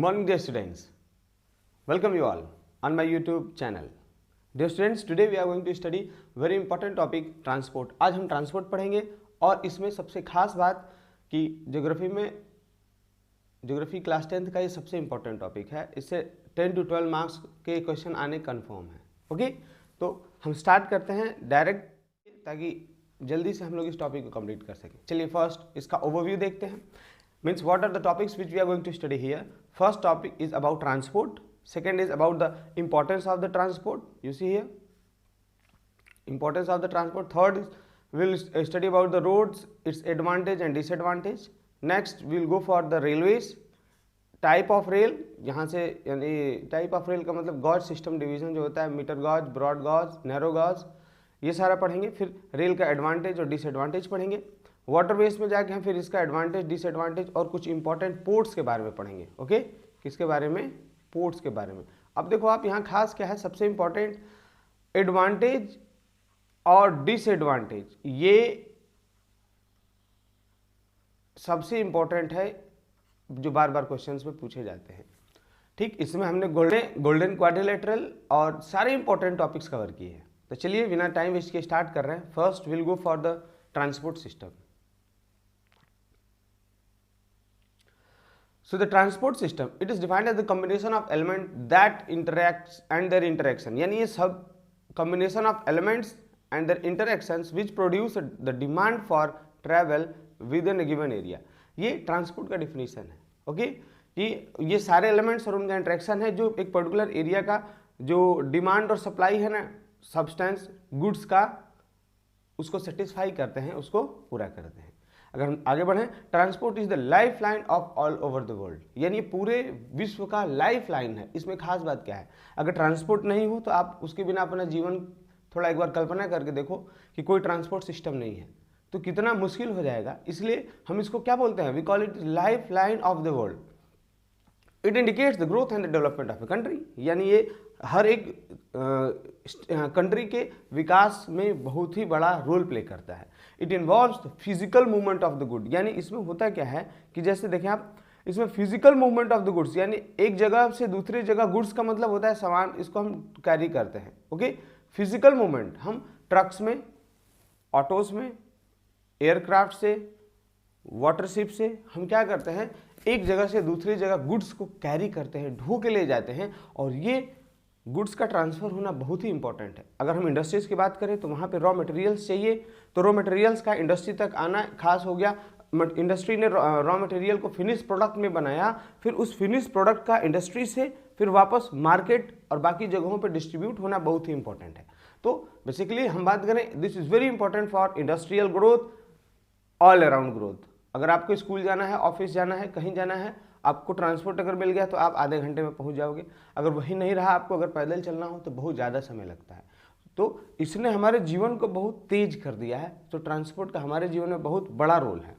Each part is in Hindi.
morning dear students, welcome you all on my YouTube channel. Dear students, today we are going to study very important topic transport. आज हम ट्रांसपोर्ट पढ़ेंगे और इसमें सबसे खास बात कि ज्योग्राफी क्लास 10th का ये सबसे इंपॉर्टेंट टॉपिक है. इससे 10 to 12 मार्क्स के क्वेश्चन आने कन्फर्म है. ओके, तो हम स्टार्ट करते हैं डायरेक्ट ताकि जल्दी से हम लोग इस टॉपिक को कंप्लीट कर सकें. चलिए फर्स्ट इसका ओवरव्यू देखते हैं. Means what are the topics which we are going to study here. First topic is about transport. Second is about the importance of the transport. You see here, importance of the transport. Third is we'll study about the roads, its advantage and disadvantage. Next we'll go for the railways, type of rail. यहाँ से यानी type of rail का मतलब गॉज सिस्टम डिवीजन जो होता है, metre gauge, broad gauge, narrow gauge, ये सारा पढ़ेंगे. फिर रेल का एडवांटेज और डिसएडवांटेज पढ़ेंगे. वाटरवेज में जाके हम फिर इसका एडवांटेज, डिसएडवांटेज और कुछ इंपॉर्टेंट पोर्ट्स के बारे में पढ़ेंगे. ओके, किसके बारे में? पोर्ट्स के बारे में. अब देखो आप यहाँ खास क्या है, सबसे इंपॉर्टेंट एडवांटेज और डिसएडवांटेज, ये सबसे इंपॉर्टेंट है जो बार बार क्वेश्चंस में पूछे जाते हैं. ठीक, इसमें हमने गोल्डन क्वाड्रिलेटरल और सारे इंपॉर्टेंट टॉपिक्स कवर किए हैं. तो चलिए बिना टाइम वेस्ट के स्टार्ट कर रहे हैं. First will go for the transport system. So the transport system, it is defined as the combination of elements that interacts and their interaction. यानी ये सब combination of elements and their interactions which produce the demand for travel within a given area. ये ट्रांसपोर्ट का डिफिनीशन है. ओके, ये सारे एलिमेंट्स और उनका इंटरेक्शन है जो एक पर्टिकुलर एरिया का जो डिमांड और सप्लाई है ना, सब्सटेंस गुड्स का, उसको सेटिस्फाई करते हैं, उसको पूरा करते हैं. अगर हम आगे बढ़ें, transport is the life line of all over the world. यानी पूरे विश्व का लाइफ लाइन है. इसमें खास बात क्या है, अगर ट्रांसपोर्ट नहीं हो तो आप उसके बिना अपना जीवन थोड़ा एक बार कल्पना करके देखो कि कोई ट्रांसपोर्ट सिस्टम नहीं है तो कितना मुश्किल हो जाएगा. इसलिए हम इसको क्या बोलते हैं, we call it lifeline of the world. It indicates the growth and the development of a country. यानी ये हर एक कंट्री के विकास में बहुत ही बड़ा रोल प्ले करता है. It involves the physical movement of the good. यानी इसमें होता क्या है कि जैसे देखें आप, इसमें physical movement of the goods, यानी एक जगह से दूसरी जगह, गुड्स का मतलब होता है सामान, इसको हम कैरी करते हैं. ओके, फिजिकल मूवमेंट हम ट्रक्स में, ऑटोज में, एयरक्राफ्ट से, वाटरशिप से हम क्या करते हैं, एक जगह से दूसरी जगह गुड्स को कैरी करते हैं, ढो के ले जाते हैं. और ये गुड्स का ट्रांसफर होना बहुत ही इंपॉर्टेंट है. अगर हम इंडस्ट्रीज की बात करें तो वहाँ पे रॉ मटेरियल्स चाहिए, तो रॉ मटेरियल्स का इंडस्ट्री तक आना खास हो गया. इंडस्ट्री ने रॉ मटेरियल को फिनिश प्रोडक्ट में बनाया, फिर उस फिनिश प्रोडक्ट का इंडस्ट्री से फिर वापस मार्केट और बाकी जगहों पर डिस्ट्रीब्यूट होना बहुत ही इंपॉर्टेंट है. तो बेसिकली हम बात करें, this is very important for industrial growth, all around growth. अगर आपको स्कूल जाना है, ऑफिस जाना है, कहीं जाना है, आपको ट्रांसपोर्ट अगर मिल गया तो आप आधे घंटे में पहुंच जाओगे. अगर वही नहीं रहा, आपको अगर पैदल चलना हो तो बहुत ज़्यादा समय लगता है. तो इसने हमारे जीवन को बहुत तेज कर दिया है. तो ट्रांसपोर्ट का हमारे जीवन में बहुत बड़ा रोल है.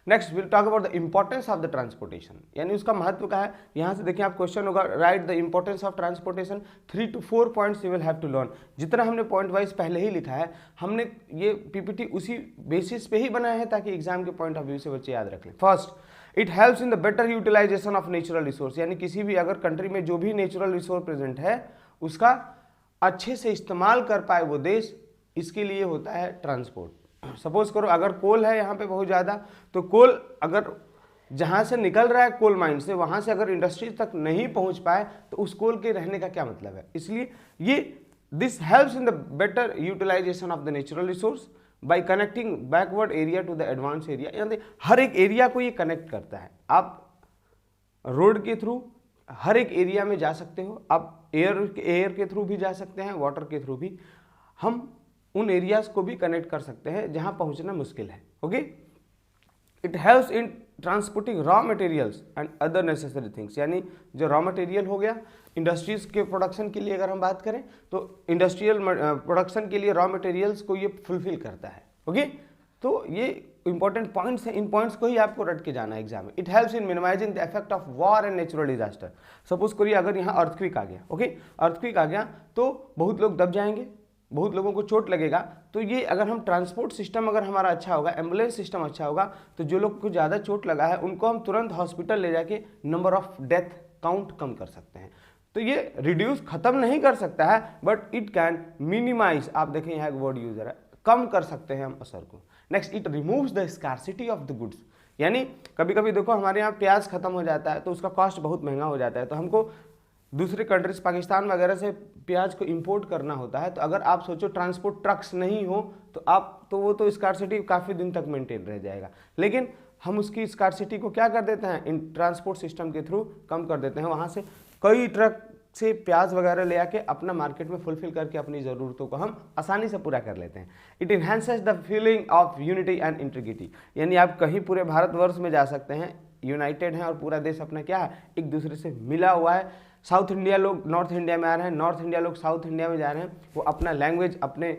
Next will talk about the importance of the transportation. यानी उसका महत्व क्या है. यहाँ से देखिए आप, क्वेश्चन होगा, write the importance of transportation. 3 to 4 points you will have to learn. जितना हमने पॉइंट वाइज पहले ही लिखा है, हमने ये पीपीटी उसी बेसिस पे ही बनाया है ताकि एग्जाम के पॉइंट ऑफ व्यू से बच्चे याद रख लें. First, it helps in the better utilisation of natural resource. यानी किसी भी अगर कंट्री में जो भी नेचुरल रिसोर्स प्रेजेंट है उसका अच्छे से इस्तेमाल कर पाए वो देश, इसके लिए होता है ट्रांसपोर्ट. सपोज करो अगर कोल है यहाँ पे बहुत ज़्यादा, तो कोल अगर जहाँ से निकल रहा है कोल माइन से, वहाँ से अगर इंडस्ट्री तक नहीं पहुँच पाए तो उस कोल के रहने का क्या मतलब है. इसलिए ये this helps in the better utilisation of the natural resource by connecting backward area to the advance area. यानी हर एक एरिया को ये कनेक्ट करता है. आप रोड के थ्रू हर एक एरिया में जा सकते हो, आप एयर के थ्रू भी जा सकते हैं, वाटर के थ्रू भी. हम उन एरियाज को भी कनेक्ट कर सकते हैं जहां पहुंचना मुश्किल है. Okay, it helps in transporting raw materials and other necessary things. यानी जो रॉ मटेरियल हो गया इंडस्ट्रीज के प्रोडक्शन के लिए, अगर हम बात करें तो इंडस्ट्रियल प्रोडक्शन के लिए रॉ मटेरियल्स को ये फुलफिल करता है. ओके, तो ये इंपॉर्टेंट पॉइंट्स हैं. इन पॉइंट्स को ही आपको रट के जाना है एग्जाम में. It helps in minimising the effect of war and natural disaster. Suppose करिए अगर यहाँ अर्थक्वेक आ गया, ओके, अर्थक्वेक आ गया तो बहुत लोग दब जाएंगे, बहुत लोगों को चोट लगेगा, तो ये अगर हम ट्रांसपोर्ट सिस्टम अगर हमारा अच्छा होगा, एम्बुलेंस सिस्टम अच्छा होगा, तो जो लोग को ज़्यादा चोट लगा है उनको हम तुरंत हॉस्पिटल ले जाके नंबर ऑफ डेथ काउंट कम कर सकते हैं। तो ये रिड्यूस खत्म नहीं कर सकता है, बट इट कैन मिनिमाइज, आप देखें यहाँ एक वर्ड यूजर है, कम कर सकते हैं हम असर को। Next, it removes the scarcity of the goods, यानी कभी कभी देखो हमारे यहाँ प्याज खत्म हो जाता है तो उसका कॉस्ट बहुत महंगा हो जाता है, तो हमको दूसरे कंट्रीज पाकिस्तान वगैरह से प्याज को इंपोर्ट करना होता है। तो अगर आप सोचो ट्रांसपोर्ट ट्रक्स नहीं हो तो वो तो स्कार्सिटी काफ़ी दिन तक मेंटेन रह जाएगा, लेकिन हम उसकी स्कार्सिटी को क्या कर देते हैं, इन ट्रांसपोर्ट सिस्टम के थ्रू कम कर देते हैं। वहाँ से कई ट्रक से प्याज वगैरह ले आके अपना मार्केट में फुलफिल करके अपनी ज़रूरतों को हम आसानी से पूरा कर लेते हैं। It enhances the feeling of unity and integrity, यानी आप कहीं पूरे भारतवर्ष में जा सकते हैं, यूनाइटेड हैं और पूरा देश अपना क्या है, एक दूसरे से मिला हुआ है। साउथ इंडिया लोग नॉर्थ इंडिया में आ रहे हैं, नॉर्थ इंडिया लोग साउथ इंडिया में जा रहे हैं, वो अपना लैंग्वेज, अपने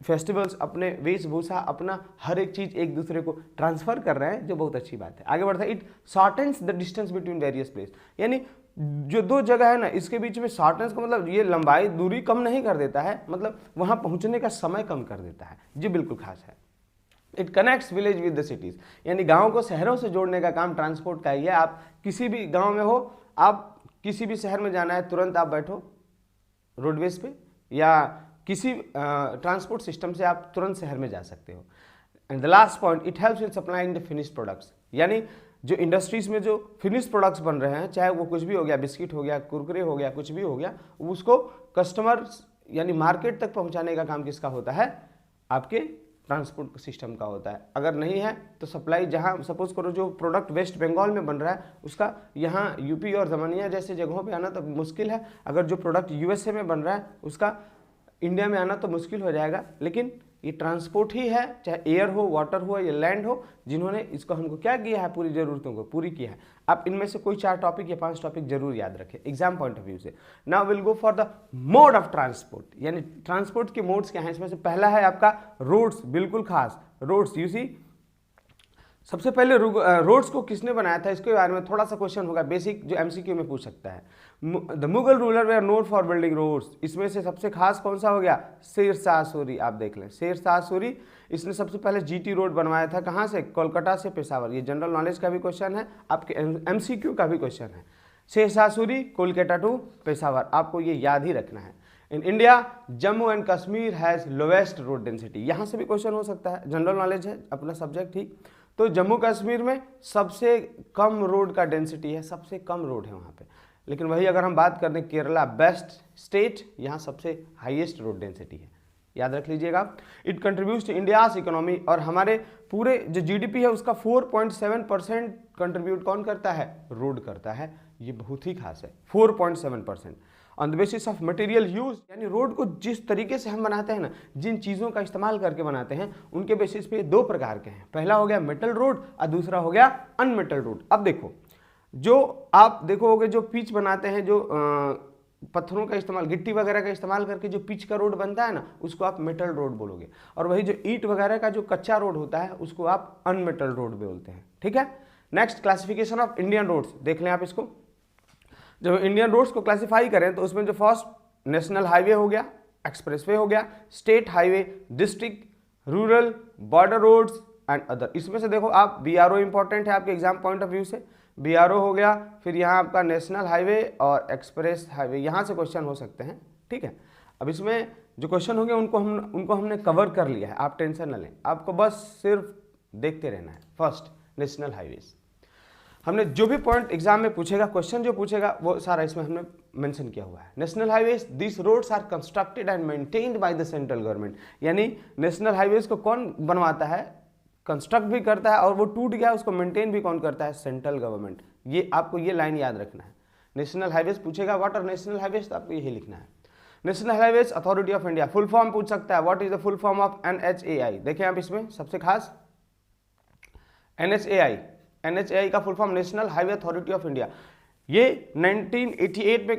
फेस्टिवल्स, अपने वेशभूषा, अपना हर एक चीज़ एक दूसरे को ट्रांसफ़र कर रहे हैं, जो बहुत अच्छी बात है। आगे बढ़ता है, it shortens the distance between various places, यानी जो दो जगह है ना इसके बीच में शॉर्टनेस का मतलब ये लंबाई दूरी कम नहीं कर देता है, मतलब वहाँ पहुँचने का समय कम कर देता है। जी बिल्कुल खास है। It connects village with the cities, यानी गाँव को शहरों से जोड़ने का काम ट्रांसपोर्ट का ही है। आप किसी भी गाँव में हो, आप किसी भी शहर में जाना है, तुरंत आप बैठो रोडवेज पे या किसी ट्रांसपोर्ट सिस्टम से आप तुरंत शहर में जा सकते हो। And the last point, it helps in supplying the finish products, यानी जो इंडस्ट्रीज में जो फिनिश प्रोडक्ट्स बन रहे हैं, चाहे वो कुछ भी हो गया, बिस्किट हो गया, कुरकुरे हो गया, कुछ भी हो गया, उसको कस्टमर्स यानी मार्केट तक पहुंचाने का काम किसका होता है, आपके ट्रांसपोर्ट सिस्टम का होता है। अगर नहीं है तो सप्लाई, जहां सपोज करो जो प्रोडक्ट वेस्ट बंगाल में बन रहा है उसका यहाँ यूपी और जमानिया जैसे जगहों पे आना तो मुश्किल है। अगर जो प्रोडक्ट यूएसए में बन रहा है उसका इंडिया में आना तो मुश्किल हो जाएगा, लेकिन ये ट्रांसपोर्ट ही है, चाहे एयर हो, वाटर हो या लैंड हो, जिन्होंने इसको हमको क्या किया है, पूरी ज़रूरतों को पूरी किया है। आप इनमें से कोई 4 टॉपिक या 5 टॉपिक जरूर याद रखें एग्जाम पॉइंट ऑफ व्यू से। Now will go for the mode of transport, यानी ट्रांसपोर्ट के मोड्स क्या हैं। इसमें से पहला है आपका रोड्स, बिल्कुल खास रोड्स। यू सी, सबसे पहले रोड्स को किसने बनाया था, इसके बारे में थोड़ा सा क्वेश्चन होगा बेसिक, जो एमसीक्यू में पूछ सकता है। The Mughal ruler were known for building roads, इसमें से सबसे खास कौन सा हो गया, शेर शाह सूरी। आप देख लें, शेर शाह सूरी, इसने सबसे पहले जीटी रोड बनवाया था, कहाँ से, कोलकाता से पेशावर। ये जनरल नॉलेज का भी क्वेश्चन है, आपके एमसीक्यू का भी क्वेश्चन है। शेर शाह सूरी, कोलकाता टू पेशावर, आपको ये याद ही रखना है। In India Jammu and Kashmir has lowest road density, यहाँ से भी क्वेश्चन हो सकता है, जनरल नॉलेज है अपना सब्जेक्ट ही। तो जम्मू कश्मीर में सबसे कम रोड का डेंसिटी है, सबसे कम रोड है वहाँ पे। लेकिन वही अगर हम बात करें केरला बेस्ट स्टेट, यहाँ सबसे हाईएस्ट रोड डेंसिटी है, याद रख लीजिएगा। It contributes to India's economy, और हमारे पूरे जो जीडीपी है उसका 4.7% कंट्रीब्यूट कौन करता है, रोड करता है। ये बहुत ही खास है, 4.7%। On the basis of material use, यानी रोड को जिस तरीके से हम बनाते हैं ना, जिन चीज़ों का इस्तेमाल करके बनाते हैं, उनके बेसिस पे 2 प्रकार के हैं। पहला हो गया मेटल रोड और दूसरा हो गया अनमेटल रोड। अब देखो, जो आप देखोगे जो पिच बनाते हैं, जो पत्थरों का इस्तेमाल, गिट्टी वगैरह का इस्तेमाल करके जो पिच का रोड बनता है ना, उसको आप मेटल रोड बोलोगे। और वही जो ईंट वगैरह का जो कच्चा रोड होता है उसको आप अनमेटल रोड बोलते हैं, ठीक है। Next, classification of Indian roads, देख लें आप इसको। जब इंडियन रोड्स को क्लासिफाई करें तो उसमें जो फर्स्ट नेशनल हाईवे हो गया, एक्सप्रेसवे हो गया, state highway, district, rural, border roads and other. इसमें से देखो आप, बीआरओ इंपॉर्टेंट है आपके एग्जाम पॉइंट ऑफ व्यू से, बीआरओ हो गया, फिर यहाँ आपका नेशनल हाईवे और एक्सप्रेस हाईवे, यहाँ से क्वेश्चन हो सकते हैं, ठीक है। अब इसमें जो क्वेश्चन होंगे उनको हमने कवर कर लिया है, आप टेंशन न लें, आपको बस सिर्फ देखते रहना है। फर्स्ट, नेशनल हाईवेज, हमने जो भी पॉइंट एग्जाम में पूछेगा, क्वेश्चन जो पूछेगा वो सारा इसमें हमने मेंशन किया हुआ है। National highways, this roads are constructed and maintained by the central government, यानी नेशनल हाईवेज को कौन बनवाता है, कंस्ट्रक्ट भी करता है, और वो टूट गया उसको मेंटेन भी कौन करता है, सेंट्रल गवर्नमेंट। ये आपको ये लाइन याद रखना है। नेशनल हाईवेज पूछेगा व्हाट आर नेशनल हाईवेज, तो आपको यही लिखना है। National highways authority of India, full form पूछ सकता है, what is the full form of NHAI। देखें आप इसमें सबसे खास NHAI का full form national highway authority of India. ये 1988 में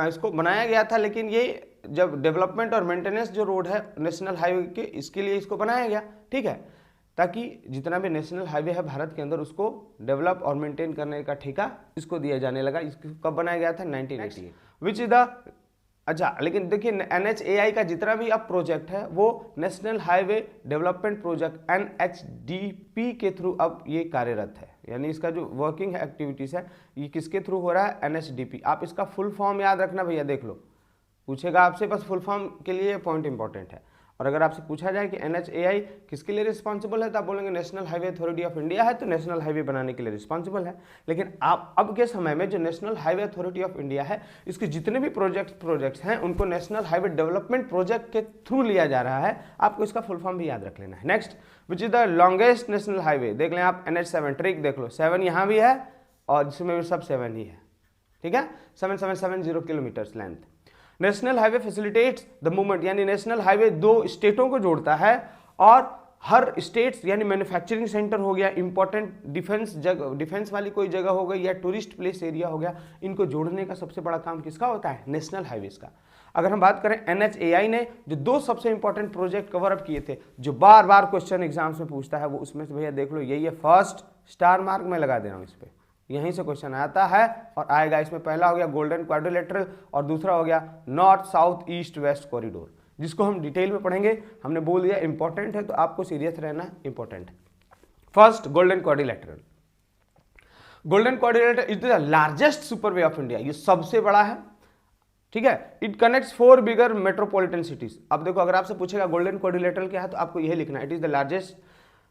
इसको बनाया गया था, लेकिन ये जब डेवलपमेंट और मेंटेनेंस जो रोड है नेशनल हाईवे के, इसके लिए इसको बनाया गया, ठीक है, ताकि जितना भी नेशनल हाईवे है भारत के अंदर उसको डेवलप और मेंटेन करने का ठेका इसको दिया जाने लगा। इसको कब बनाया गया था, 1988। विच इज द अच्छा, लेकिन देखिए NHAI का जितना भी अब प्रोजेक्ट है वो national highway development project NHDP के थ्रू अब ये कार्यरत है, यानी इसका जो वर्किंग एक्टिविटीज़ है ये किसके थ्रू हो रहा है, NHDP। आप इसका फुल फॉर्म याद रखना भैया, देख लो, पूछेगा आपसे, बस फुल फॉर्म के लिए पॉइंट इंपॉर्टेंट है। और अगर आपसे पूछा जाए कि NHAI किसके लिए रिस्पॉन्सिबल है तो आप बोलेंगे national highway authority of India है, तो नेशनल हाईवे बनाने के लिए रिस्पॉन्सिबल है। लेकिन आप अब के समय में जो national highway authority of India है इसके जितने भी प्रोजेक्ट्स हैं उनको नेशनल हाईवे डेवलपमेंट प्रोजेक्ट के थ्रू लिया जा रहा है। आपको इसका फुल फॉर्म भी याद रख लेना है। Next, which is the longest national highway, देख लें आप NH7 ट्रिक देख लो, 7 यहाँ भी है और जिसमें भी सब 7 ही है, ठीक है, 7770 kilometres length. National highway facilitates the movement, यानी नेशनल हाईवे दो स्टेटों को जोड़ता है और हर स्टेट्स यानी मैन्युफैक्चरिंग सेंटर हो गया, इंपॉर्टेंट डिफेंस वाली कोई जगह हो गई या टूरिस्ट प्लेस एरिया हो गया, इनको जोड़ने का सबसे बड़ा काम किसका होता है, नेशनल हाईवेज का। अगर हम बात करें NHAI ने जो दो सबसे इंपॉर्टेंट प्रोजेक्ट कवर अप किए थे जो बार बार क्वेश्चन एग्जाम्स में पूछता है, वो उसमें से भैया देख लो यही है, फर्स्ट स्टार मार्क में लगा दे रहा हूँ इस पर, यहीं से क्वेश्चन आता है और आएगा। इसमें पहला हो गया गोल्डन क्वाड्रिलेटरल और दूसरा हो गया north south east west corridor, जिसको हम डिटेल में पढ़ेंगे। हमने बोल दिया इंपॉर्टेंट है तो आपको सीरियस रहना, इंपॉर्टेंट है। First, golden quadrilateral. Golden quadrilateral is the largest superway of India, ये सबसे बड़ा है, ठीक है। It connects 4 bigger metropolitan cities. अब देखो अगर आपसे पूछेगा गोल्डन क्वाड्रिलेटरल क्या है तो आपको यही लिखना है, it is the largest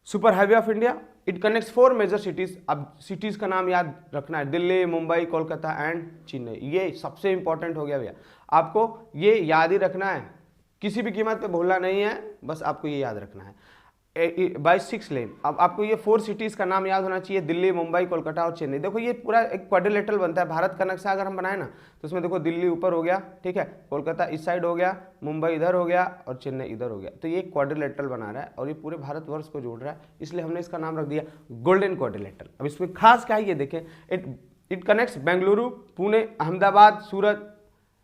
super highway of India, it connects 4 major cities. अब सिटीज का नाम याद रखना है, दिल्ली, मुंबई, कोलकाता एंड चेन्नई, ये सबसे इंपॉर्टेंट हो गया भैया, आपको ये याद ही रखना है, किसी भी कीमत पे भूलना नहीं है, बस आपको ये याद रखना है। बाई 6 लेन। अब आपको ये 4 सिटीज का नाम याद होना चाहिए, दिल्ली, मुंबई, कोलकाता और चेन्नई। देखो ये पूरा एक क्वाड्रिलेटरल बनता है, भारत का नक्शा अगर हम बनाए ना तो उसमें देखो दिल्ली ऊपर हो गया, ठीक है, कोलकाता इस साइड हो गया, मुंबई इधर हो गया और चेन्नई इधर हो गया, तो ये क्वाड्रिलेटरल बना रहा है और ये पूरे भारतवर्ष को जोड़ रहा है, इसलिए हमने इसका नाम रख दिया गोल्डन क्वाड्रिलेटरल। अब इसमें खास क्या है ये देखें, इट कनेक्ट्स बेंगलुरु, पुणे, अहमदाबाद, सूरत,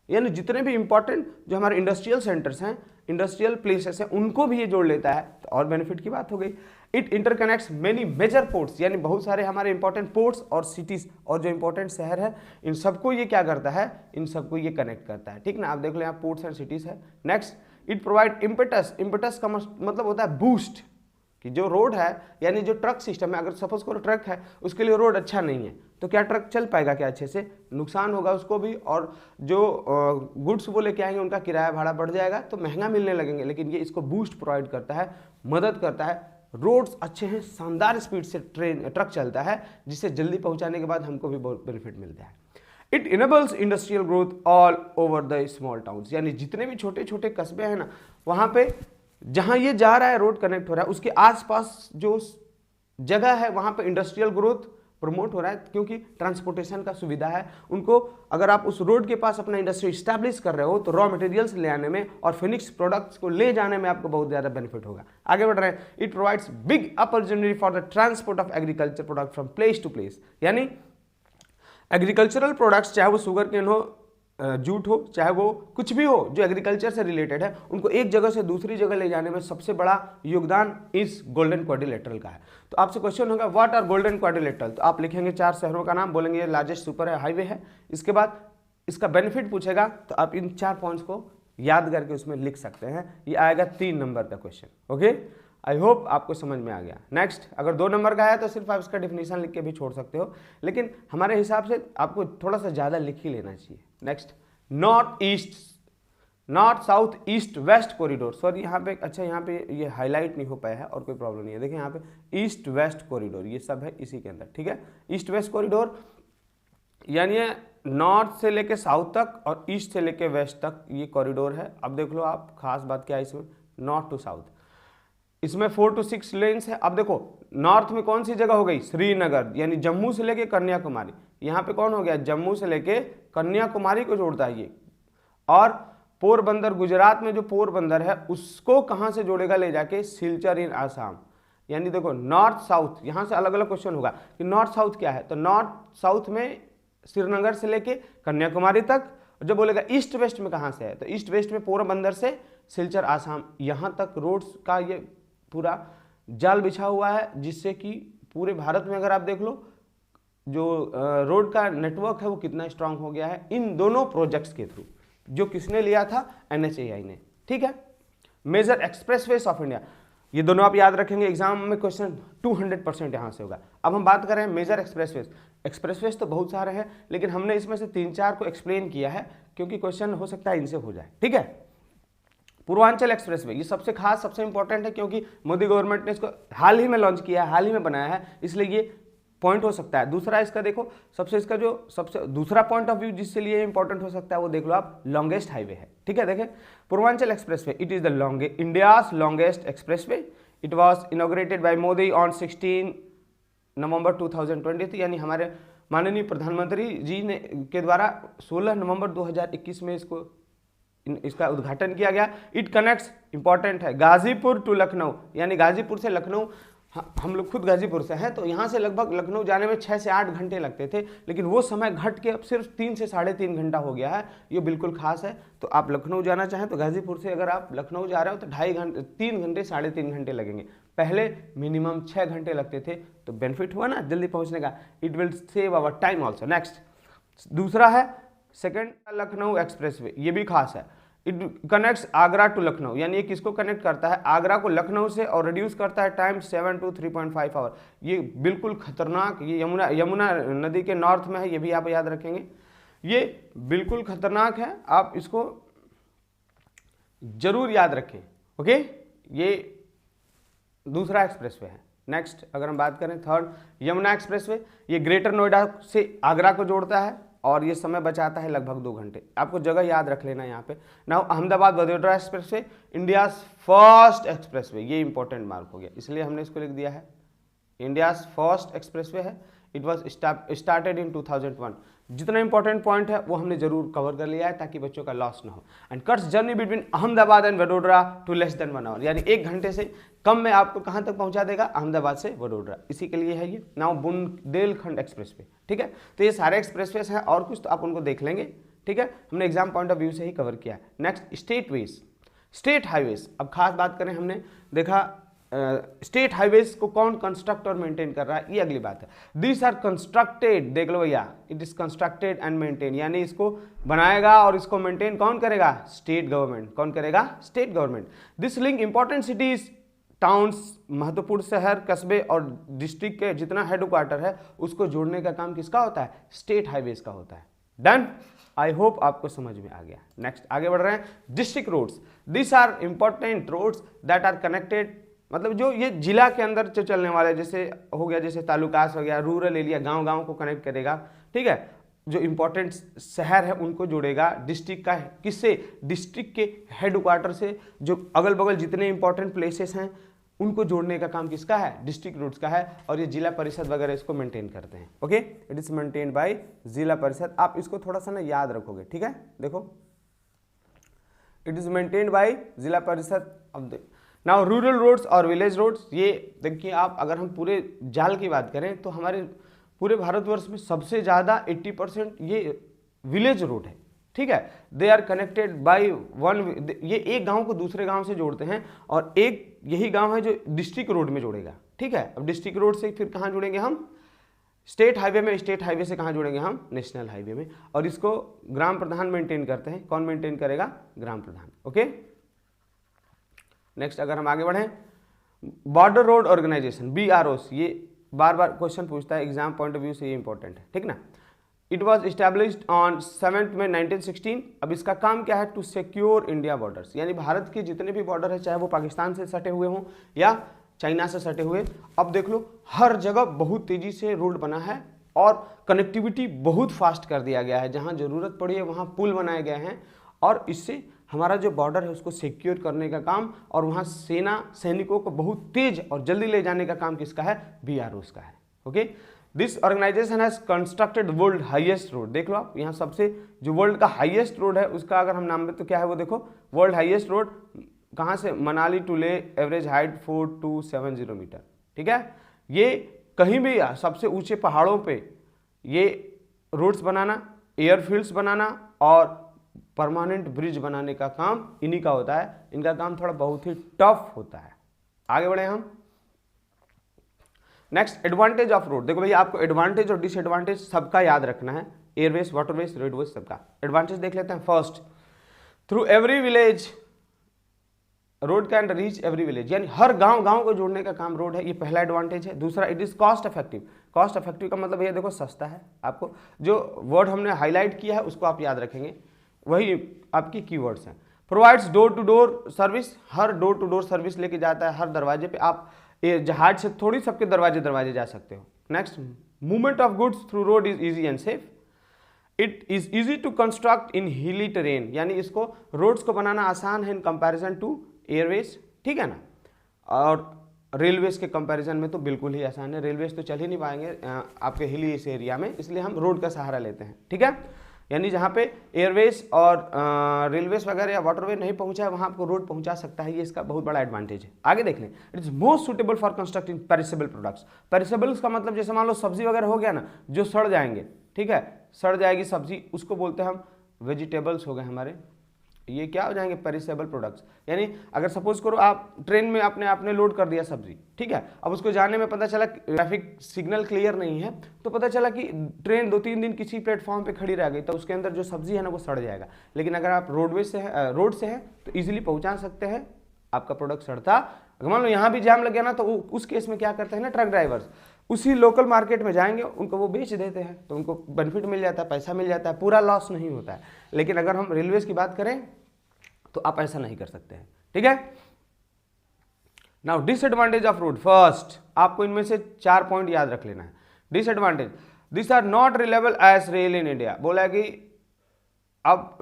यानी जितने भी इंपॉर्टेंट जो हमारे इंडस्ट्रियल सेंटर्स हैं, इंडस्ट्रियल प्लेसेस हैं, उनको भी ये जोड़ लेता है, तो और बेनिफिट की बात हो गई। It interconnects many major ports, यानी बहुत सारे हमारे इंपॉर्टेंट पोर्ट्स और सिटीज और जो इंपॉर्टेंट शहर है इन सबको ये क्या करता है, इन सबको ये कनेक्ट करता है, ठीक ना। आप देख लो यहाँ पोर्ट्स एंड सिटीज है। Next, it provide impetus, impetus का मतलब होता है बूस्ट, कि जो रोड है यानी जो ट्रक सिस्टम है, अगर सपोज करो ट्रक है उसके लिए रोड अच्छा नहीं है तो क्या ट्रक चल पाएगा क्या अच्छे से, नुकसान होगा उसको भी, और जो गुड्स वो लेके आएंगे उनका किराया भाड़ा बढ़ जाएगा तो महंगा मिलने लगेंगे। लेकिन ये इसको बूस्ट प्रोवाइड करता है, मदद करता है, रोड्स अच्छे हैं, शानदार स्पीड से ट्रक चलता है, जिससे जल्दी पहुंचाने के बाद हमको भी बहुत बेनिफिट मिलता है। It enables industrial growth all over the small towns, यानी जितने भी छोटे छोटे कस्बे हैं ना, वहाँ पे जहाँ ये जा रहा है रोड कनेक्ट हो रहा है उसके आसपास जो जगह है वहाँ पे इंडस्ट्रियल ग्रोथ प्रमोट हो रहा है, क्योंकि ट्रांसपोर्टेशन का सुविधा है उनको। अगर आप उस रोड के पास अपना इंडस्ट्री स्टैब्लिश कर रहे हो तो रॉ मटेरियल्स ले आने में और फिनिक्स प्रोडक्ट्स को ले जाने में आपको बहुत ज़्यादा बेनिफिट होगा। आगे बढ़ रहे हैं, it provides big opportunity for the transport of agriculture product from place to place, यानी एग्रीकल्चरल प्रोडक्ट्स चाहे वो शुगर केन हो, जूट हो, चाहे वो कुछ भी हो जो एग्रीकल्चर से रिलेटेड है, उनको एक जगह से दूसरी जगह ले जाने में सबसे बड़ा योगदान इस गोल्डन क्वाड्रिलेटरल का है। तो आपसे क्वेश्चन होगा व्हाट आर गोल्डन क्वाड्रिलेटरल, तो आप लिखेंगे 4 शहरों का नाम, बोलेंगे ये लार्जेस्ट सुपर हाईवे है, इसके बाद इसका बेनिफिट पूछेगा तो आप इन 4 पॉइंट्स को याद करके उसमें लिख सकते हैं, ये आएगा 3 नंबर का क्वेश्चन। ओके, आई होप आपको समझ में आ गया। नेक्स्ट, अगर 2 नंबर का है तो सिर्फ आप इसका डिफिनीशन लिख के भी छोड़ सकते हो, लेकिन हमारे हिसाब से आपको थोड़ा सा ज़्यादा लिख ही लेना चाहिए। Next, north south east west corridor, sorry यहाँ पे अच्छा यहाँ पे ये हाईलाइट नहीं हो पाया है और कोई प्रॉब्लम नहीं है, देखिए यहाँ पे ईस्ट वेस्ट कॉरिडोर ये सब है इसी के अंदर, ठीक है। ईस्ट वेस्ट कॉरिडोर यानी नॉर्थ से लेके साउथ तक और ईस्ट से लेके वेस्ट तक ये कॉरिडोर है। अब देख लो आप, खास बात क्या है इसमें, नॉर्थ टू साउथ, इसमें 4 to 6 लेन्स है। अब देखो नॉर्थ में कौन सी जगह हो गई, श्रीनगर, यानी जम्मू से लेके कन्याकुमारी, यहाँ पे कौन हो गया, जम्मू से लेके कन्याकुमारी को जोड़ता है ये। और पोरबंदर, गुजरात में जो पोरबंदर है उसको कहाँ से जोड़ेगा, ले जाके सिलचर इन आसाम। यानी देखो नॉर्थ साउथ, यहाँ से अलग अलग क्वेश्चन होगा कि नॉर्थ साउथ क्या है, तो नॉर्थ साउथ में श्रीनगर से लेके कन्याकुमारी तक। जब बोलेगा ईस्ट वेस्ट में कहाँ से है, तो ईस्ट वेस्ट में पोरबंदर से सिलचर आसाम, यहाँ तक रोड्स का ये पूरा जाल बिछा हुआ है, जिससे कि पूरे भारत में अगर आप देख लो जो रोड का नेटवर्क है वो कितना स्ट्रांग हो गया है इन दोनों प्रोजेक्ट्स के थ्रू। जो किसने लिया था, NHAI ने, ठीक है। मेजर एक्सप्रेसवेज ऑफ इंडिया, ये दोनों आप याद रखेंगे, एग्जाम में क्वेश्चन 200% यहाँ से होगा। अब हम बात करें मेजर एक्सप्रेसवेज। एक्सप्रेसवेज तो बहुत सारे हैं, लेकिन हमने इसमें से 3-4 को एक्सप्लेन किया है, क्योंकि क्वेश्चन हो सकता है इनसे हो जाए, ठीक है। पूर्वांचल एक्सप्रेसवे ये सबसे खास, सबसे इंपॉर्टेंट है, क्योंकि मोदी गवर्नमेंट ने इसको हाल ही में लॉन्च किया है, हाल ही में बनाया है, इसलिए ये पॉइंट हो सकता है। दूसरा इसका देखो, इसका जो सबसे दूसरा पॉइंट ऑफ व्यू जिससे लिए इंपॉर्टेंट हो सकता है, वो देख लो आप, लॉन्गेस्ट हाईवे है, ठीक है। देखें, Purvanchal expressway, it is the India's longest expressway. It was inaugurated bye Modi on 16 नवंबर 2020, यानी हमारे माननीय प्रधानमंत्री जी ने के द्वारा 16 नवंबर 2021 में इसका उद्घाटन किया गया। इट कनेक्ट्स, इंपॉर्टेंट है, गाजीपुर टू लखनऊ, यानी गाजीपुर से लखनऊ, हम लोग खुद गाजीपुर से हैं, तो यहाँ से लगभग लखनऊ जाने में 6 से 8 घंटे लगते थे, लेकिन वो समय घट के अब सिर्फ 3 से 3.5 घंटा हो गया है। ये बिल्कुल खास है। तो आप लखनऊ जाना चाहें तो गाजीपुर से अगर आप लखनऊ जा रहे हो तो 2.5 घंटे, 3 घंटे, 3.5 घंटे लगेंगे। पहले मिनिमम 6 घंटे लगते थे, तो बेनिफिट हुआ ना जल्दी पहुँचने का। It will save our time also. Next, दूसरा है सेकेंड लखनऊ एक्सप्रेसवे, ये भी खास है। It connects Agra to Lucknow, यानी ये किसको कनेक्ट करता है, आगरा को लखनऊ से, और रिड्यूस करता है टाइम 7 to 3.5 आवर। ये बिल्कुल खतरनाक, ये यमुना नदी के नॉर्थ में है, ये भी आप याद रखेंगे। ये बिल्कुल खतरनाक है, आप इसको जरूर याद रखें, ओके। ये दूसरा एक्सप्रेसवे है। नेक्स्ट अगर हम बात करें थर्ड, यमुना एक्सप्रेसवे, ये ग्रेटर नोएडा से आगरा को जोड़ता है, और ये समय बचाता है लगभग 2 घंटे। आपको जगह याद रख लेना यहाँ पे। Now Ahmedabad Vadodara expressway, India's first expressway, ये इंपॉर्टेंट मार्क हो गया, इसलिए हमने इसको लिख दिया है। इंडियाज फर्स्ट एक्सप्रेसवे है। It was started in 2001। जितना इंपॉर्टेंट पॉइंट है वो हमने जरूर कवर कर लिया है, ताकि बच्चों का लॉस ना हो। And cuts journey between Ahmedabad and Vadodara to less than 1 hour, यानी 1 घंटे से कम में आपको कहाँ तक पहुँचा देगा, अहमदाबाद से वडोदरा, इसी के लिए है ये। नाउ बुंदेलखंड एक्सप्रेसवे, ठीक है। तो ये सारे एक्सप्रेसवेज हैं, और कुछ तो आप उनको देख लेंगे, ठीक है। हमने एग्जाम पॉइंट ऑफ व्यू से ही कवर किया है। Next, state ways, state highways. अब खास बात करें, हमने देखा स्टेट हाईवेज को कौन कंस्ट्रक्ट और मेंटेन कर रहा है, ये अगली बात है। दिस आर कंस्ट्रक्टेड, देख लो भैया, it is constructed and maintain, यानी इसको बनाएगा और इसको मेंटेन कौन करेगा, स्टेट गवर्नमेंट। कौन करेगा, state government. This link important cities, towns, महत्वपूर्ण शहर, कस्बे और डिस्ट्रिक्ट के जितना हेडक्वार्टर है उसको जोड़ने का काम किसका होता है, स्टेट हाईवेज का होता है। डन, आई होप आपको समझ में आ गया। नेक्स्ट आगे बढ़ रहे हैं, district roads. This are important roads that are connected, मतलब जो ये जिला के अंदर जो चलने वाले, जैसे हो गया, जैसे तालुकास हो गया, रूरल एरिया, गांव को कनेक्ट करेगा, ठीक है। जो इंपॉर्टेंट शहर है उनको जोड़ेगा, डिस्ट्रिक्ट का किससे, डिस्ट्रिक्ट के हेडक्वार्टर से, जो अगल बगल जितने इंपॉर्टेंट प्लेसेस हैं उनको जोड़ने का काम किसका है, डिस्ट्रिक्ट रोड्स का है। और ये जिला परिषद वगैरह इसको मेंटेन करते हैं, okay. It is maintained by जिला परिषद। आप इसको थोड़ा सा ना याद रखोगे, ठीक है। देखो, इट इज मेंटेन्ड बाय जिला परिषद। अब नाउ रूरल रोड्स और विलेज रोड्स, ये देखिए आप, अगर हम पूरे जाल की बात करें तो हमारे पूरे भारतवर्ष में सबसे ज़्यादा 80% ये विलेज रोड है, ठीक है। They are connected by one, ये एक गांव को दूसरे गांव से जोड़ते हैं, और एक यही गांव है जो डिस्ट्रिक्ट रोड में जोड़ेगा, ठीक है। अब डिस्ट्रिक्ट रोड से फिर कहाँ जुड़ेंगे हम, स्टेट हाईवे में। स्टेट हाईवे से कहाँ जुड़ेंगे हम, नेशनल हाईवे में। और इसको ग्राम प्रधान मेंटेन करते हैं। कौन मेंटेन करेगा, ग्राम प्रधान, ओके। नेक्स्ट अगर हम आगे बढ़ें, बॉर्डर रोड ऑर्गेनाइजेशन, BROs, ये बार बार क्वेश्चन पूछता है एग्जाम पॉइंट ऑफ व्यू से, ये इंपॉर्टेंट है, ठीक ना। इट वॉज इस्टेब्लिश्ड ऑन 7 मई 1916। अब इसका काम क्या है, टू सिक्योर इंडिया बॉर्डर्स, यानी भारत के जितने भी बॉर्डर है, चाहे वो पाकिस्तान से सटे हुए हों या चाइना से सटे हुए। अब देख लो, हर जगह बहुत तेजी से रोड बना है और कनेक्टिविटी बहुत फास्ट कर दिया गया है। जहाँ जरूरत पड़ी है वहाँ पुल बनाए गए हैं, और इससे हमारा जो बॉर्डर है उसको सिक्योर करने का काम, और वहाँ सैनिकों को बहुत तेज और जल्दी ले जाने का काम किसका है, BROs का है, okay. This organisation has constructed world highest road. देख लो आप, यहाँ सबसे जो वर्ल्ड का हाईएस्ट रोड है उसका अगर हम नाम दें तो क्या है वो, देखो, वर्ल्ड हाईएस्ट रोड कहाँ से, मनाली टू ले, एवरेज हाइट 4270 मीटर, ठीक है। ये कहीं भी सबसे ऊंचे पहाड़ों पे ये रोड्स बनाना, एयरफील्ड्स बनाना और परमानेंट ब्रिज बनाने का काम इन्हीं का होता है। इनका काम थोड़ा बहुत ही टफ होता है। आगे बढ़े हम, नेक्स्ट, एडवांटेज ऑफ रोड। देखो भैया, आपको एडवांटेज और डिसएडवांटेज सबका याद रखना है, एयरवेज, वाटरवेज, रोडवेज, सबका एडवांटेज देख लेते हैं। First, through every village road can reach every village, यानी हर गांव को जोड़ने का काम रोड है, ये पहला एडवांटेज है। दूसरा, it is cost effective. Cost effective का मतलब ये देखो सस्ता है। आपको जो वर्ड हमने हाईलाइट किया है उसको आप याद रखेंगे, वही आपकी कीवर्ड्स हैं। Provides door to door service, हर डोर टू डोर सर्विस लेके जाता है, हर दरवाजे पे। आप जहाज से थोड़ी सबके दरवाजे जा सकते हो। Next, movement of goods through road is easy and safe. It is easy to construct in hilly terrain, यानी इसको रोड्स को बनाना आसान है इन कंपैरिजन टू एयरवेज, ठीक है ना। और रेलवेज के कंपैरिजन में तो बिल्कुल ही आसान है, रेलवेज तो चल ही नहीं पाएंगे आपके हिली इस एरिया में, इसलिए हम रोड का सहारा लेते हैं, ठीक है। यानी जहाँ पे एयरवेज और रेलवेज वगैरह या वाटरवे नहीं पहुँचा है वहाँ आपको रोड पहुँचा सकता है, ये इसका बहुत बड़ा एडवांटेज है। आगे देख लें, it is most suitable for constructing perishable products. Perishables का मतलब जैसे मान लो सब्जी वगैरह हो गया ना, जो सड़ जाएंगे, ठीक है, सड़ जाएगी सब्जी, उसको बोलते हैं हम वेजिटेबल्स हो गए हमारे, ये क्या हो जाएंगे, पेरिसेबल प्रोडक्ट्स। यानी अगर सपोज करो आप ट्रेन में आपने लोड कर दिया सब्जी, ठीक है, अब उसको जाने में पता चला ट्रैफिक सिग्नल क्लियर नहीं है, तो पता चला कि ट्रेन 2-3 दिन किसी प्लेटफॉर्म पे खड़ी रह गई, तो उसके अंदर जो सब्जी है ना वो सड़ जाएगा। लेकिन अगर आप रोड से है तो ईजिली पहुंचा सकते हैं, आपका प्रोडक्ट सड़ता। अगर मान लो यहाँ भी जाम लग गया ना, तो उस केस में क्या करते हैं ना ट्रक ड्राइवर्स, उसी लोकल मार्केट में जाएंगे, उनको वो बेच देते हैं, तो उनको बेनिफिट मिल जाता है, पैसा मिल जाता है, पूरा लॉस नहीं होता है। लेकिन अगर हम रेलवेज की बात करें तो आप ऐसा नहीं कर सकते हैं, ठीक है। Now disadvantage of road, first आपको इनमें से 4 पॉइंट याद रख लेना है। Disadvantage, this are not reliable as rail in India. बोला कि अब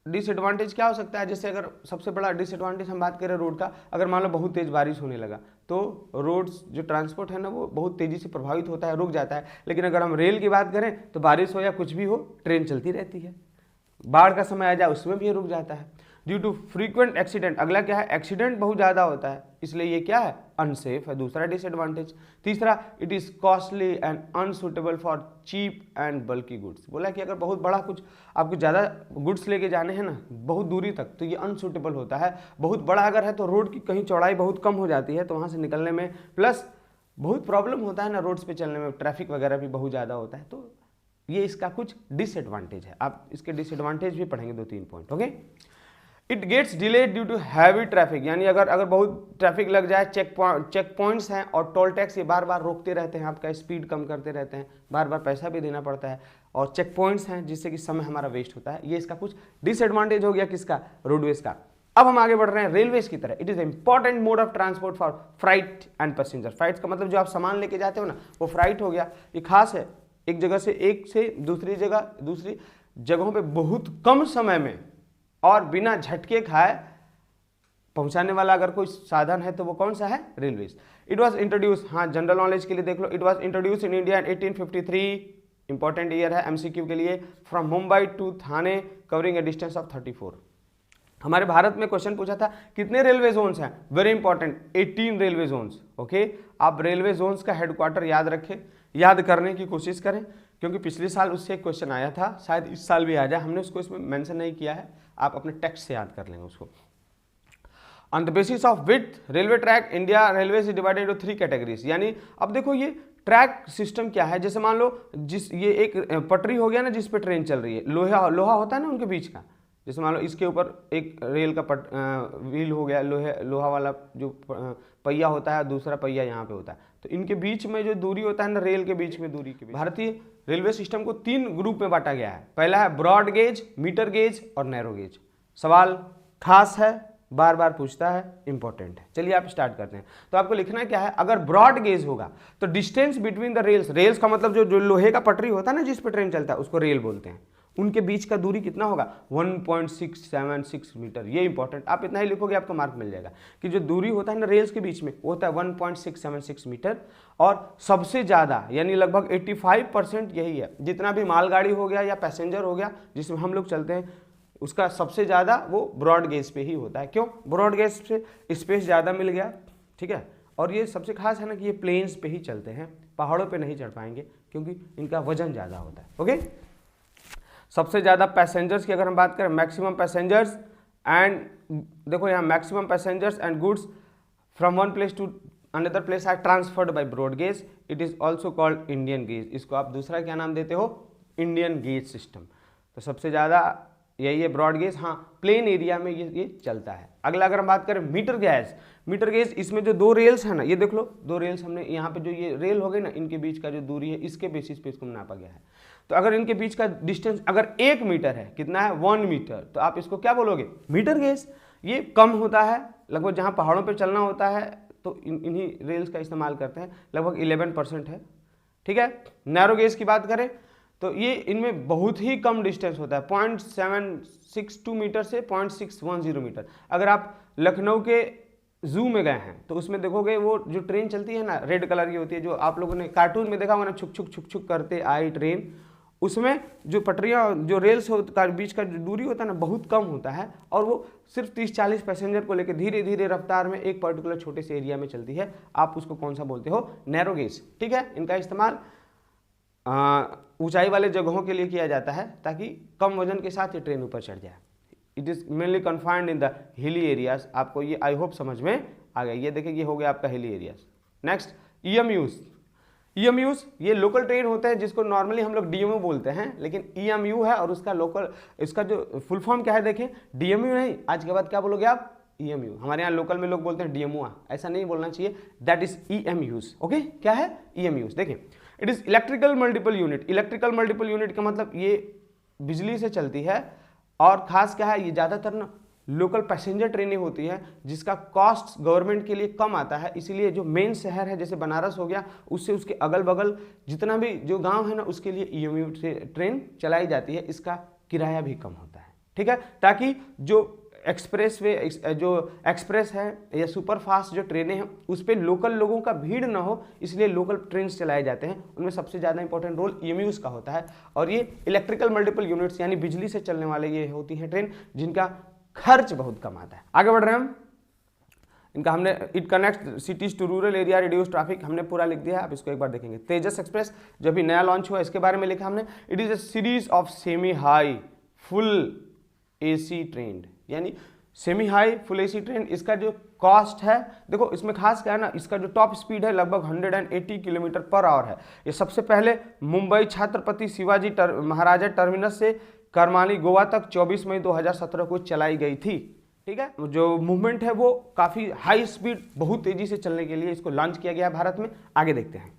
डिसएडवांटेज क्या हो सकता है, जैसे अगर सबसे बड़ा डिसएडवांटेज हम बात करें रोड का, अगर मान लो बहुत तेज बारिश होने लगा तो रोड्स जो ट्रांसपोर्ट है ना वो बहुत तेजी से प्रभावित होता है, रुक जाता है। लेकिन अगर हम रेल की बात करें तो बारिश हो या कुछ भी हो, ट्रेन चलती रहती है, बाढ़ का समय आ जाए उसमें भी ये रुक जाता है। ड्यू टू फ्रीक्वेंट एक्सीडेंट, अगला क्या है, एक्सीडेंट बहुत ज़्यादा होता है, इसलिए ये क्या है, अनसेफ है, दूसरा डिसएडवांटेज। तीसरा, it is costly and unsuitable for cheap and bulky goods. बोला कि अगर बहुत बड़ा कुछ आपको ज़्यादा गुड्स लेके जाने हैं ना बहुत दूरी तक, तो ये अनसुटेबल होता है। बहुत बड़ा अगर है तो रोड की कहीं चौड़ाई बहुत कम हो जाती है, तो वहाँ से निकलने में प्लस बहुत प्रॉब्लम होता है ना, रोड्स पे चलने में ट्रैफिक वगैरह भी बहुत ज़्यादा होता है, तो ये इसका कुछ डिसएडवांटेज है। आप इसके डिसएडवांटेज भी पढ़ेंगे 2-3 point, okay. It gets delayed due to heavy traffic, यानी अगर बहुत ट्रैफिक लग जाए, चेक पॉइंट्स हैं और टोल टैक्स ये बार बार रोकते रहते हैं, आपका स्पीड कम करते रहते हैं, बार बार पैसा भी देना पड़ता है, और चेक पॉइंट्स हैं जिससे कि समय हमारा वेस्ट होता है। ये इसका कुछ डिसएडवांटेज हो गया किसका, रोडवेज का। अब हम आगे बढ़ रहे हैं रेलवेज की तरह। It is important mode of transport for freight and passenger. Freight का मतलब जो आप सामान लेके जाते हो ना वो फ्राइट हो गया, ये खास है, एक जगह से दूसरी जगहों पे बहुत कम समय में और बिना झटके खाए पहुंचाने वाला अगर कोई साधन है तो वो कौन सा है, रेलवेज। इट वाज इंट्रोड्यूस, हाँ जनरल नॉलेज के लिए देख लो, it was introduce in India in 1853, important year है एमसीक्यू के लिए, from Mumbai to Thane covering a distance of 34। हमारे भारत में क्वेश्चन पूछा था कितने रेलवे जोन्स हैं, very important 18 railway zones, okay. आप रेलवे जोन्स का हेडक्वार्टर याद रखें, याद करने की कोशिश करें, क्योंकि पिछले साल उससे एक क्वेश्चन आया था, शायद इस साल भी आ जाए, हमने उसको इसमें मेंशन नहीं किया है, आप अपने टेक्स्ट से याद कर लेंगे उसको। On the basis of width railway track India railway is divided into 3 categories. यानी अब देखो ये ट्रैक सिस्टम क्या है, जैसे मान लो ये एक पटरी हो गया ना जिस पे ट्रेन चल रही है, लोहा होता है ना उनके बीच का, जैसे मान लो इसके ऊपर एक रेल का व्हील हो गया, लोहा वाला जो पहिया होता है, दूसरा पहिया यहाँ पे होता है, तो इनके बीच में जो दूरी होता है ना, रेल के बीच में दूरी के बीच। भारतीय रेलवे सिस्टम को 3 ग्रुप में बांटा गया है। पहला है ब्रॉड गेज, मीटर गेज और नैरो गेज। सवाल खास है, बार बार पूछता है, इंपॉर्टेंट है। चलिए आप स्टार्ट करते हैं। तो आपको लिखना क्या है, अगर ब्रॉड गेज होगा तो डिस्टेंस बिटवीन द रेल्स का मतलब जो लोहे का पटरी होता है ना जिस पे ट्रेन चलता है उसको रेल बोलते हैं, उनके बीच का दूरी कितना होगा, 1.676 मीटर। ये इंपॉर्टेंट, आप इतना ही लिखोगे आपको मार्क मिल जाएगा कि जो दूरी होता है ना रेल्स के बीच में वो होता है 1.676 मीटर। और सबसे ज़्यादा यानी लगभग 85% यही है, जितना भी मालगाड़ी हो गया या पैसेंजर हो गया जिसमें हम लोग चलते हैं उसका सबसे ज़्यादा वो ब्रॉड गेज पे ही होता है। क्यों, ब्रॉड गेज से स्पेस ज़्यादा मिल गया, ठीक है। और ये सबसे खास है ना कि ये प्लेन्स पे ही चलते हैं, पहाड़ों पे नहीं चढ़ पाएंगे क्योंकि इनका वजन ज़्यादा होता है, ओके। सबसे ज़्यादा पैसेंजर्स की अगर हम बात करें, मैक्सिमम पैसेंजर्स एंड देखो यहाँ maximum passengers and goods from one place to another place are transferred by broad gauge, it is also called Indian gauge. इसको आप दूसरा क्या नाम देते हो, इंडियन गेज सिस्टम। तो सबसे ज़्यादा यही है ब्रॉड गेज। हाँ, प्लेन एरिया में ये चलता है। अगला अगर हम बात करें मीटर गेज, मीटर गेज इसमें जो दो रेल्स है ना, ये देख लो दो रेल्स हमने यहाँ पे जो ये रेल हो गई ना, इनके बीच का जो दूरी है इसके बेसिस पे इसको नापा गया है। तो अगर इनके बीच का डिस्टेंस अगर 1 मीटर है, कितना है 1 मीटर, तो आप इसको क्या बोलोगे मीटर गेज। ये कम होता है लगभग, जहाँ पहाड़ों पर चलना होता है तो इन्हीं रेल्स का इस्तेमाल करते हैं, लगभग 11% है। ठीक है, नैरो गेज की बात करें तो ये इनमें बहुत ही कम डिस्टेंस होता है, 0.762 मीटर से 0.610 मीटर। अगर आप लखनऊ के जू में गए हैं तो उसमें देखोगे वो जो ट्रेन चलती है ना, रेड कलर की होती है, जो आप लोगों ने कार्टून में देखा होगा ना, छुक छुक छुक छुक करते आई ट्रेन, उसमें जो पटरियाँ जो रेल्स बीच का जो दूरी होता है ना, बहुत कम होता है, और वो सिर्फ 30-40 पैसेंजर को लेकर धीरे धीरे रफ्तार में एक पर्टिकुलर छोटे से एरिया में चलती है। आप उसको कौन सा बोलते हो, नैरो गेज। ठीक है, इनका इस्तेमाल ऊंचाई वाले जगहों के लिए किया जाता है ताकि कम वजन के साथ ये ट्रेन ऊपर चढ़ जाए। It is mainly confined in the hilly areas. आपको ये आई होप समझ में आ गया। ये देखिए, ये हो गया आपका हिली एरियाज। नेक्स्ट ईएमयूज। ईएमयूज ये लोकल ट्रेन होते हैं जिसको नॉर्मली हम लोग डीएमयू बोलते हैं, लेकिन ईएमयू है और उसका लोकल, इसका जो फुल फॉर्म क्या है देखें, डीएमयू नहीं, आज के बाद क्या बोलोगे आप, ईएमयू। हमारे यहाँ लोकल में लोग बोलते हैं डीएमयू, ऐसा नहीं बोलना चाहिए, दैट इज ईएमयूज। ओके, क्या है ईएमयूज। देखिए, it is electrical multiple unit. Electrical multiple unit का मतलब ये बिजली से चलती है, और खास क्या है, ये ज़्यादातर ना लोकल पैसेंजर ट्रेनें होती है जिसका कॉस्ट गवर्नमेंट के लिए कम आता है। इसीलिए जो मेन शहर है जैसे बनारस हो गया, उससे उसके अगल बगल जितना भी जो गांव है ना, उसके लिए ईएमयू से ट्रेन चलाई जाती है। इसका किराया भी कम होता है। ठीक है, ताकि जो एक्सप्रेस वे, जो एक्सप्रेस है या सुपर फास्ट जो ट्रेनें हैं, उस पर लोकल लोगों का भीड़ ना हो, इसलिए लोकल ट्रेन चलाए जाते हैं। उनमें सबसे ज़्यादा इंपॉर्टेंट रोल ईएमयूज का होता है। और ये इलेक्ट्रिकल मल्टीपल यूनिट्स यानी बिजली से चलने वाले ये होती हैं ट्रेन, जिनका खर्च बहुत कम आता है। आगे बढ़ रहे हैं हम। इनका हमने it connect cities to rural area, reduce traffic, हमने पूरा लिख दिया है। आप इसको एक बार देखेंगे। तेजस एक्सप्रेस जो अभी नया लॉन्च हुआ, इसके बारे में लिखा हमने, it is a series of semi high full AC train, यानी semi high full AC train. इसका जो कॉस्ट है, देखो इसमें खास क्या है ना, इसका जो टॉप स्पीड है लगभग 180 किलोमीटर पर आवर है। ये सबसे पहले मुंबई छत्रपति शिवाजी महाराजा टर्मिनस से करमाली गोवा तक 24 मई 2017 को चलाई गई थी। ठीक है, जो मूवमेंट है वो काफ़ी हाई स्पीड, बहुत तेजी से चलने के लिए इसको लॉन्च किया गया है भारत में। आगे देखते हैं।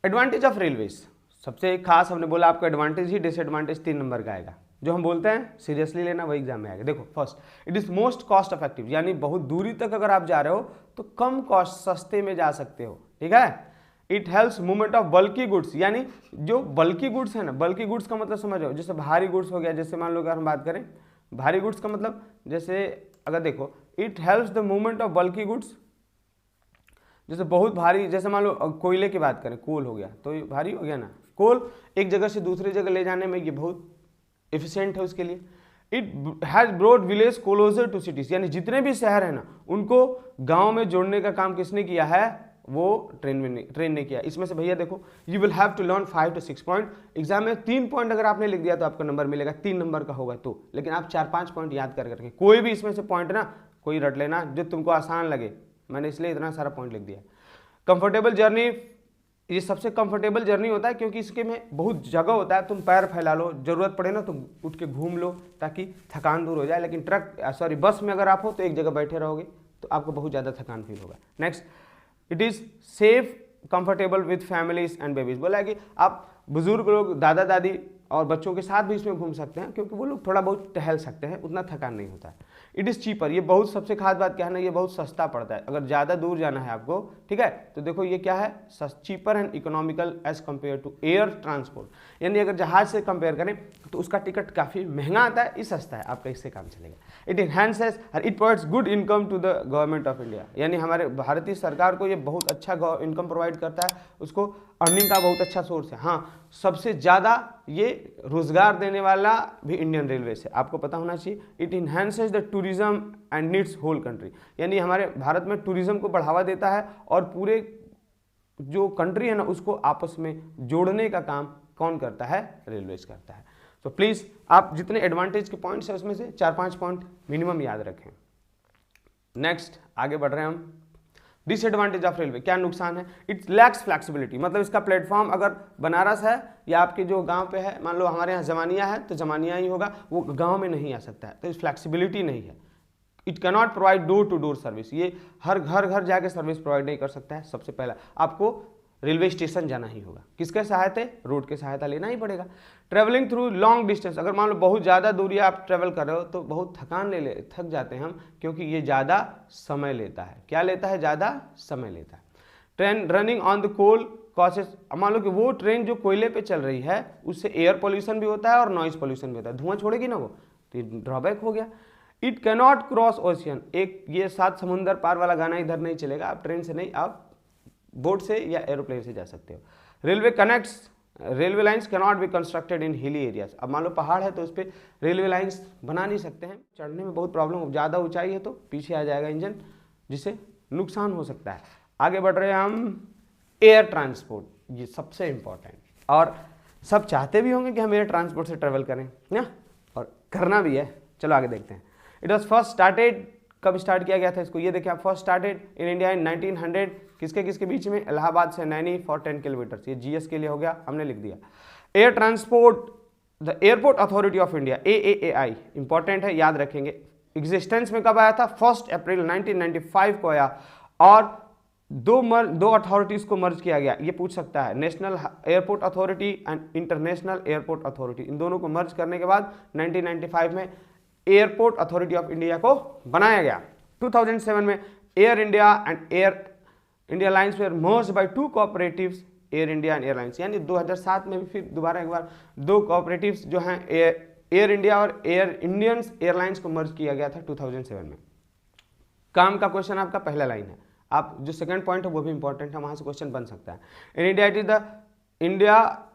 एडवांटेज ऑफ रेलवेज, सबसे खास हमने बोला आपको एडवांटेज ही, डिसएडवांटेज 3 नंबर का आएगा। जो हम बोलते हैं सीरियसली लेना, वही एग्जाम में आएगा। देखो, first it is most cost effective, यानी बहुत दूरी तक अगर आप जा रहे हो तो कम कॉस्ट, सस्ते में जा सकते हो। ठीक है, it helps movement of bulky goods, यानी जो बल्की गुड्स है ना, बल्की गुड्स का मतलब समझो, जैसे भारी गुड्स हो गया, जैसे मान लो अगर हम बात करें भारी गुड्स का मतलब, जैसे अगर देखो, it helps the movement of bulky goods, जैसे बहुत भारी, जैसे मान लो कोयले की बात करें, कोल हो गया तो ये भारी हो गया ना, कोल एक जगह से दूसरी जगह ले जाने में ये बहुत एफिशिएंट है उसके लिए। It has brought village closer to cities, यानी जितने भी शहर है ना, उनको गांव में जोड़ने का काम किसने किया है, वो ट्रेन ने किया। इसमें से भैया देखो, you will have to learn 5 to 6 point. Exam में 3 पॉइंट अगर आपने लिख दिया तो आपको नंबर मिलेगा, 3 नंबर का होगा तो, लेकिन आप 4-5 पॉइंट याद कर रखें। कोई भी इसमें से पॉइंट ना कोई रट लेना जो तुमको आसान लगे, मैंने इसलिए इतना सारा पॉइंट लिख दिया। कंफर्टेबल जर्नी, ये सबसे कंफर्टेबल जर्नी होता है क्योंकि इसके में बहुत जगह होता है, तुम पैर फैला लो, जरूरत पड़े ना तो उठ के घूम लो ताकि थकान दूर हो जाए। लेकिन बस में अगर आप हो तो एक जगह बैठे रहोगे तो आपको बहुत ज़्यादा थकान फील होगा। Next, it is safe comfortable with families and babies, बोला है कि आप बुजुर्ग लोग, दादा दादी और बच्चों के साथ भी इसमें घूम सकते हैं क्योंकि वो लोग थोड़ा बहुत टहल सकते हैं, उतना थकान नहीं होता है। इट इज़ चीपर, ये बहुत सबसे खास बात क्या है ना, ये बहुत सस्ता पड़ता है। अगर ज़्यादा दूर जाना है आपको, ठीक है, तो देखो ये क्या है, cheaper and economical as compared to air transport, यानी अगर जहाज से कंपेयर करें तो उसका टिकट काफ़ी महंगा आता है, ये सस्ता है, आपका इससे काम चलेगा। इट इनहेंसेस और it provides good income to the government of India, यानी हमारे भारतीय सरकार को ये बहुत अच्छा इनकम प्रोवाइड करता है, उसको अर्निंग का बहुत अच्छा सोर्स है। हाँ, सबसे ज़्यादा ये रोजगार देने वाला भी इंडियन रेलवे से, आपको पता होना चाहिए। It enhances the tourism and needs whole country, यानी हमारे भारत में टूरिज्म को बढ़ावा देता है और पूरे जो कंट्री है ना उसको आपस में जोड़ने का काम कौन करता है, रेलवेज करता है। तो प्लीज़ आप जितने एडवांटेज के पॉइंट्स हैं उसमें से 4-5 पॉइंट मिनिमम याद रखें। नेक्स्ट आगे बढ़ रहे हैं हम। डिसएडवांटेज ऑफ रेलवे, क्या नुकसान है? इट्स लैक्स फ्लेक्सिबिलिटी, मतलब इसका प्लेटफॉर्म अगर बनारस है या आपके जो गांव पे है, मान लो हमारे यहाँ जमानिया है तो जमानिया ही होगा, वो गांव में नहीं आ सकता है, तो इस फ्लेक्सिबिलिटी नहीं है। It cannot provide door to door service, ये हर घर जाके सर्विस प्रोवाइड नहीं कर सकता है। सबसे पहला आपको रेलवे स्टेशन जाना ही होगा, किसके सहायता? रोड के सहायता लेना ही पड़ेगा। ट्रेवलिंग थ्रू लॉन्ग डिस्टेंस, अगर मान लो बहुत ज़्यादा दूरी आप ट्रेवल कर रहे हो तो बहुत थक जाते हैं हम, क्योंकि ये ज़्यादा समय लेता है। क्या लेता है? ज़्यादा समय लेता है। Train running on the coal causes, मान लो कि वो ट्रेन जो कोयले पे चल रही है उससे एयर पोल्यूशन भी होता है और नॉइज पोल्यूशन भी होता है, धुआं छोड़ेगी ना वो, तो ये ड्रॉबैक हो गया। इट कैनॉट क्रॉस ओशियन, एक ये 7 समुंदर पार वाला गाना इधर नहीं चलेगा, आप ट्रेन से नहीं, आप बोट से या एरोप्लेन से जा सकते हो। Railway connects, railway lines cannot be constructed in hilly areas, अब मान लो पहाड़ है तो उस पर रेलवे लाइंस बना नहीं सकते हैं, चढ़ने में बहुत प्रॉब्लम, ज़्यादा ऊंचाई है तो पीछे आ जाएगा इंजन, जिससे नुकसान हो सकता है। आगे बढ़ रहे हैं हम, एयर ट्रांसपोर्ट, ये सबसे इंपॉर्टेंट, और सब चाहते भी होंगे कि हम एयर ट्रांसपोर्ट से ट्रेवल करें ना, और करना भी है। चलो आगे देखते हैं। इट वॉज फर्स्ट स्टार्टेड, कब स्टार्ट किया गया था इसको? ये देखिए आप, फर्स्ट स्टार्टेड इन इंडिया इन 1900, किसके किसके बीच में? इलाहाबाद से नैनी फॉर 10 किलोमीटर, ये जीएस के लिए हो गया, हमने लिख दिया। Air transport, the airport authority of India, AAAI, important है, याद रखेंगे। एग्जिस्टेंस में कब आया था? 1 अप्रैल 1995 को आया, और दो अथॉरिटीज को मर्ज किया गया। ये पूछ सकता है, national airport authority and international airport authority, इन दोनों को मर्ज करने के बाद 1995 में एयरपोर्ट अथॉरिटी ऑफ इंडिया को बनाया गया। 2007 में Air India and Air India lines were merged by 2 cooperatives, Air India and airlines, यानी 2007 में भी फिर दोबारा एक बार 2 कोऑपरेटिव्स जो हैं एयर इंडिया और एयर इंडियंस एयरलाइंस को मर्ज किया गया था 2007 में। काम का क्वेश्चन आपका पहला लाइन है, आप जो सेकंड पॉइंट है वो भी इंपॉर्टेंट है, वहां से क्वेश्चन बन सकता है। In India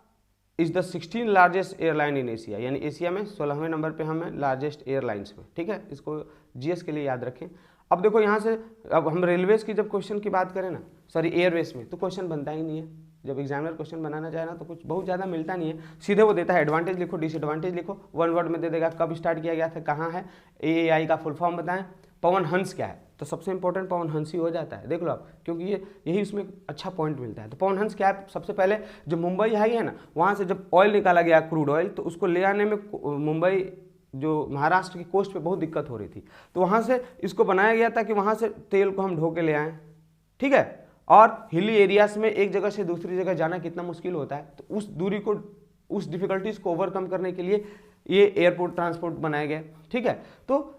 is the 16 largest airline in Asia, यानी एशिया में 16वें नंबर पे हमें लार्जेस्ट एयरलाइंस में, ठीक है, इसको जीएस के लिए याद रखें। अब देखो यहाँ से, अब हम रेलवेज की जब क्वेश्चन की बात करें ना, सॉरी एयरवेज में, तो क्वेश्चन बनता ही नहीं है। जब एग्जामिनर क्वेश्चन बनाना चाहे ना तो कुछ बहुत ज़्यादा मिलता नहीं है, सीधे वो देता है एडवांटेज लिखो, डिसएडवांटेज लिखो, 1 वर्ड में दे देगा, कब स्टार्ट किया गया था, कहाँ है, AAI का फुल फॉर्म बताएं, पवन हंस क्या है, तो सबसे इंपॉर्टेंट पवन हंस ही हो जाता है, देख लो आप, क्योंकि ये यही उसमें अच्छा पॉइंट मिलता है। तो पवन हंस क्या है? सबसे पहले जो मुंबई हाई है ना, वहाँ से जब ऑयल निकाला गया, क्रूड ऑयल, तो उसको ले आने में मुंबई जो महाराष्ट्र की कोस्ट पे बहुत दिक्कत हो रही थी, तो वहाँ से इसको बनाया गया था कि वहाँ से तेल को हम ढो के ले आएँ, ठीक है। और हिली एरियाज में एक जगह से दूसरी जगह जाना कितना मुश्किल होता है, तो उस दूरी को, उस डिफिकल्टीज को ओवरकम करने के लिए ये एयरपोर्ट ट्रांसपोर्ट बनाया गया, ठीक है। तो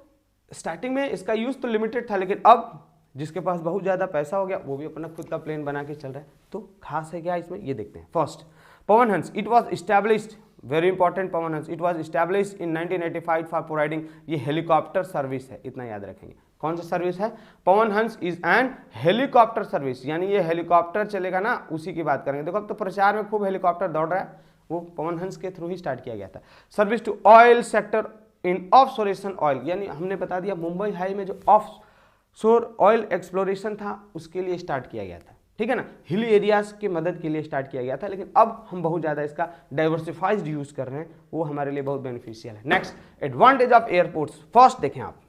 स्टार्टिंग में इसका यूज तो लिमिटेड था, लेकिन अब जिसके पास बहुत ज़्यादा पैसा हो गया वो भी अपना खुद का प्लेन बना के चल रहा है। तो खास है क्या इसमें, ये देखते हैं। First, Pawan Hans, it was established, very important, Pawan Hans, it was established in 1985 for providing, ये हेलीकॉप्टर सर्विस है, इतना याद रखेंगे। कौन सा सर्विस है? Pawan Hans is an helicopter service, यानी ये हेलीकॉप्टर चलेगा ना, उसी की बात करेंगे। देखो अब तो प्रचार में खूब हेलीकॉप्टर दौड़ रहा है, वो पवन हंस के थ्रू ही स्टार्ट किया गया था। Service to oil sector in offshoration oil, यानी हमने बता दिया मुंबई हाई में जो ऑफ शोर ऑयल एक्सप्लोरेशन था उसके लिए स्टार्ट किया गया था, ठीक है ना, हिल एरियाज की मदद के लिए स्टार्ट किया गया था। लेकिन अब हम बहुत ज़्यादा इसका डाइवर्सिफाइड यूज कर रहे हैं, वो हमारे लिए बहुत बेनिफिशियल है। Next, advantage of airports. First देखें आप,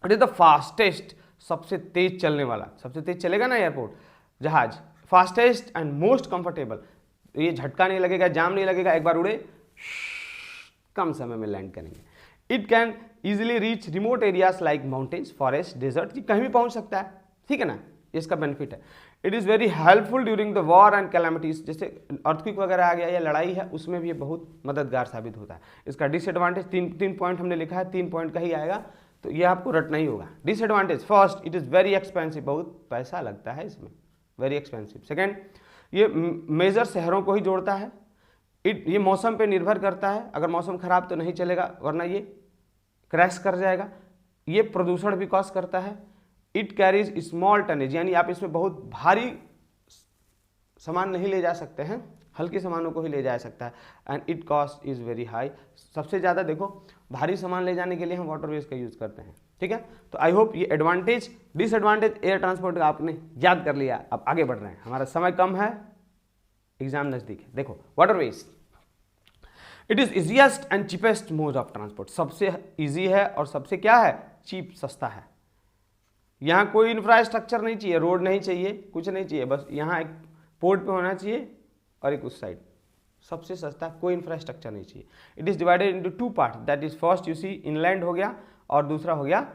इट इज द फास्टेस्ट, सबसे तेज चलने वाला, सबसे तेज चलेगा ना एयरपोर्ट, जहाज, फास्टेस्ट एंड मोस्ट कंफर्टेबल, ये झटका नहीं लगेगा, जाम नहीं लगेगा, एक बार उड़े कम समय में लैंड करेंगे। It can easily reach remote areas like mountains, forest, desert, कहीं भी पहुंच सकता है, ठीक है ना, इसका बेनिफिट है। It is very helpful during the war and calamities, जैसे अर्थक्वेक वगैरह आ गया या लड़ाई है उसमें भी ये बहुत मददगार साबित होता है। इसका डिसएडवांटेज, तीन पॉइंट हमने लिखा है, 3 पॉइंट का ही आएगा, तो ये आपको रटना ही होगा। Disadvantage, first, it is very expensive, बहुत पैसा लगता है इसमें, वेरी एक्सपेंसिव। सेकेंड, ये मेजर शहरों को ही जोड़ता है। ये मौसम पे निर्भर करता है, अगर मौसम खराब तो नहीं चलेगा, वरना ये क्रैश कर जाएगा। ये प्रदूषण भी कॉज करता है। इट कैरीज स्मॉल टनेज, यानी आप इसमें बहुत भारी सामान नहीं ले जा सकते हैं, हल्के सामानों को ही ले जा सकता है। And it cost is very high, सबसे ज़्यादा देखो भारी सामान ले जाने के लिए हम वाटरवेज का यूज़ करते हैं, ठीक है। तो आई होप ये एडवांटेज डिसएडवांटेज एयर ट्रांसपोर्ट का आपने याद कर लिया। अब आगे बढ़ रहे हैं, हमारा समय कम है, एग्जाम नज़दीक है। देखो waterways, it is easiest and cheapest mode of transport, सबसे ईजी है और सबसे क्या है, चीप, सस्ता है। यहाँ कोई इंफ्रास्ट्रक्चर नहीं चाहिए, रोड नहीं चाहिए, कुछ नहीं चाहिए, बस यहाँ एक पोर्ट पे होना चाहिए और एक उस साइड, सबसे सस्ता, कोई इंफ्रास्ट्रक्चर नहीं चाहिए। It is divided into two part, that is first you see inland हो गया और दूसरा हो गया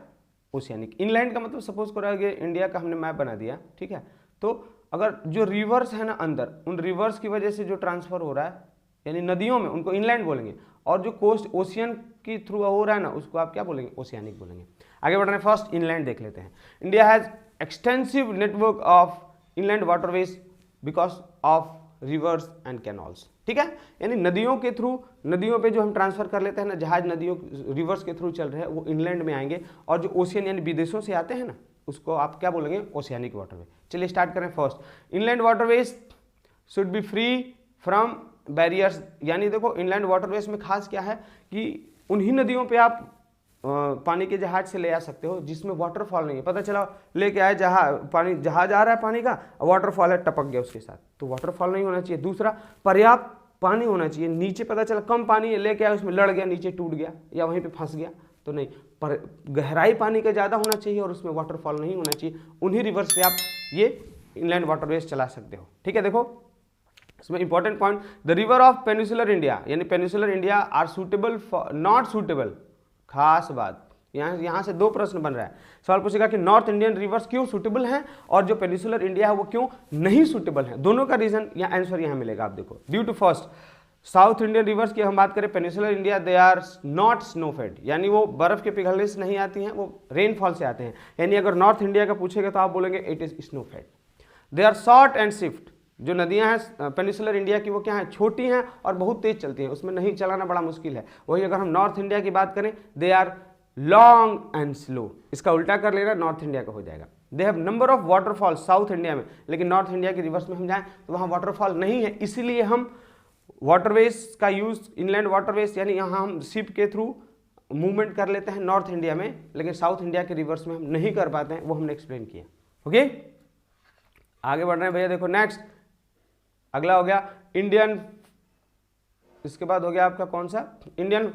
ओशियानिक। इनलैंड का मतलब सपोज करो कि इंडिया का हमने मैप बना दिया, ठीक है, तो अगर जो रिवर्स है ना अंदर, उन रिवर्स की वजह से जो ट्रांसफर हो रहा है यानी नदियों में, उनको इनलैंड बोलेंगे, और जो कोस्ट ओशियन की थ्रू हो रहा है ना, उसको आप क्या बोलेंगे, ओशियानिक बोलेंगे। आगे बढ़ रहे हैं, फर्स्ट इनलैंड देख लेते हैं। India has extensive network of inland waterways because of reverse and canals, ठीक है, यानी नदियों के थ्रू, नदियों पे जो हम ट्रांसफर कर लेते हैं ना, जहाज नदियों रिवर्स के थ्रू चल रहे हैं, वो इनलैंड में आएंगे, और जो ओशियन यानी विदेशों से आते हैं ना, उसको आप क्या बोलेंगे, ओशियानिक वाटरवे। चलिए स्टार्ट करें। First, inland waterways should be free from barriers, यानी देखो इनलैंड वाटरवेज में खास क्या है कि उन्हीं नदियों पे आप पानी के जहाज से ले आ सकते हो जिसमें वाटरफॉल नहीं है। पता चला लेके आए जहाज आ रहा है पानी का, वाटरफॉल है, टपक गया उसके साथ, तो वाटरफॉल नहीं होना चाहिए। दूसरा, पर्याप्त पानी होना चाहिए, नीचे पता चला कम पानी है, लेके आए उसमें लड़ गया, नीचे टूट गया या वहीं पे फंस गया, तो नहीं, पर गहराई पानी का ज़्यादा होना चाहिए और उसमें वाटरफॉल नहीं होना चाहिए। उन्हीं रिवर्स पे आप ये इनलैंड वाटरवेज चला सकते हो, ठीक है। देखो इसमें important point, the river of peninsular India, यानी peninsular India are suitable not suitable, खास बात, यहाँ से दो प्रश्न बन रहा है। सवाल पूछेगा कि नॉर्थ इंडियन रिवर्स क्यों सुटेबल हैं और जो पेनिसुलर इंडिया है वो क्यों नहीं सुटेबल है। दोनों का रीजन या आंसर यहाँ मिलेगा। आप देखो, due to first, south Indian rivers की हम बात करें, peninsular India, they are not snowfed, यानी वो बर्फ के पिघलने से नहीं आती हैं, वो रेनफॉल से आते हैं। यानी अगर नॉर्थ इंडिया का पूछेगा तो आप बोलेंगे it is snowfed. They are short and swift, जो नदियां हैं पेनिसुलर इंडिया की वो क्या है, छोटी हैं और बहुत तेज चलती हैं, उसमें नहीं चलाना बड़ा मुश्किल है। वही अगर हम नॉर्थ इंडिया की बात करें, they are long and slow, इसका उल्टा कर लेना नॉर्थ इंडिया का हो जाएगा। They have number of waterfall south India में, लेकिन नॉर्थ इंडिया के रिवर्स में हम जाएं तो वहाँ वाटरफॉल नहीं है, इसीलिए हम वाटरवेज का यूज, इनलैंड वाटरवेज, यानी यहाँ हम शिप के थ्रू मूवमेंट कर लेते हैं नॉर्थ इंडिया में, लेकिन साउथ इंडिया के रिवर्स में हम नहीं कर पाते हैं, वो हमने एक्सप्लेन किया। ओके, आगे बढ़ रहे हैं भैया। देखो नेक्स्ट, अगला हो गया इंडियन, इसके बाद हो गया आपका कौन सा, इंडियन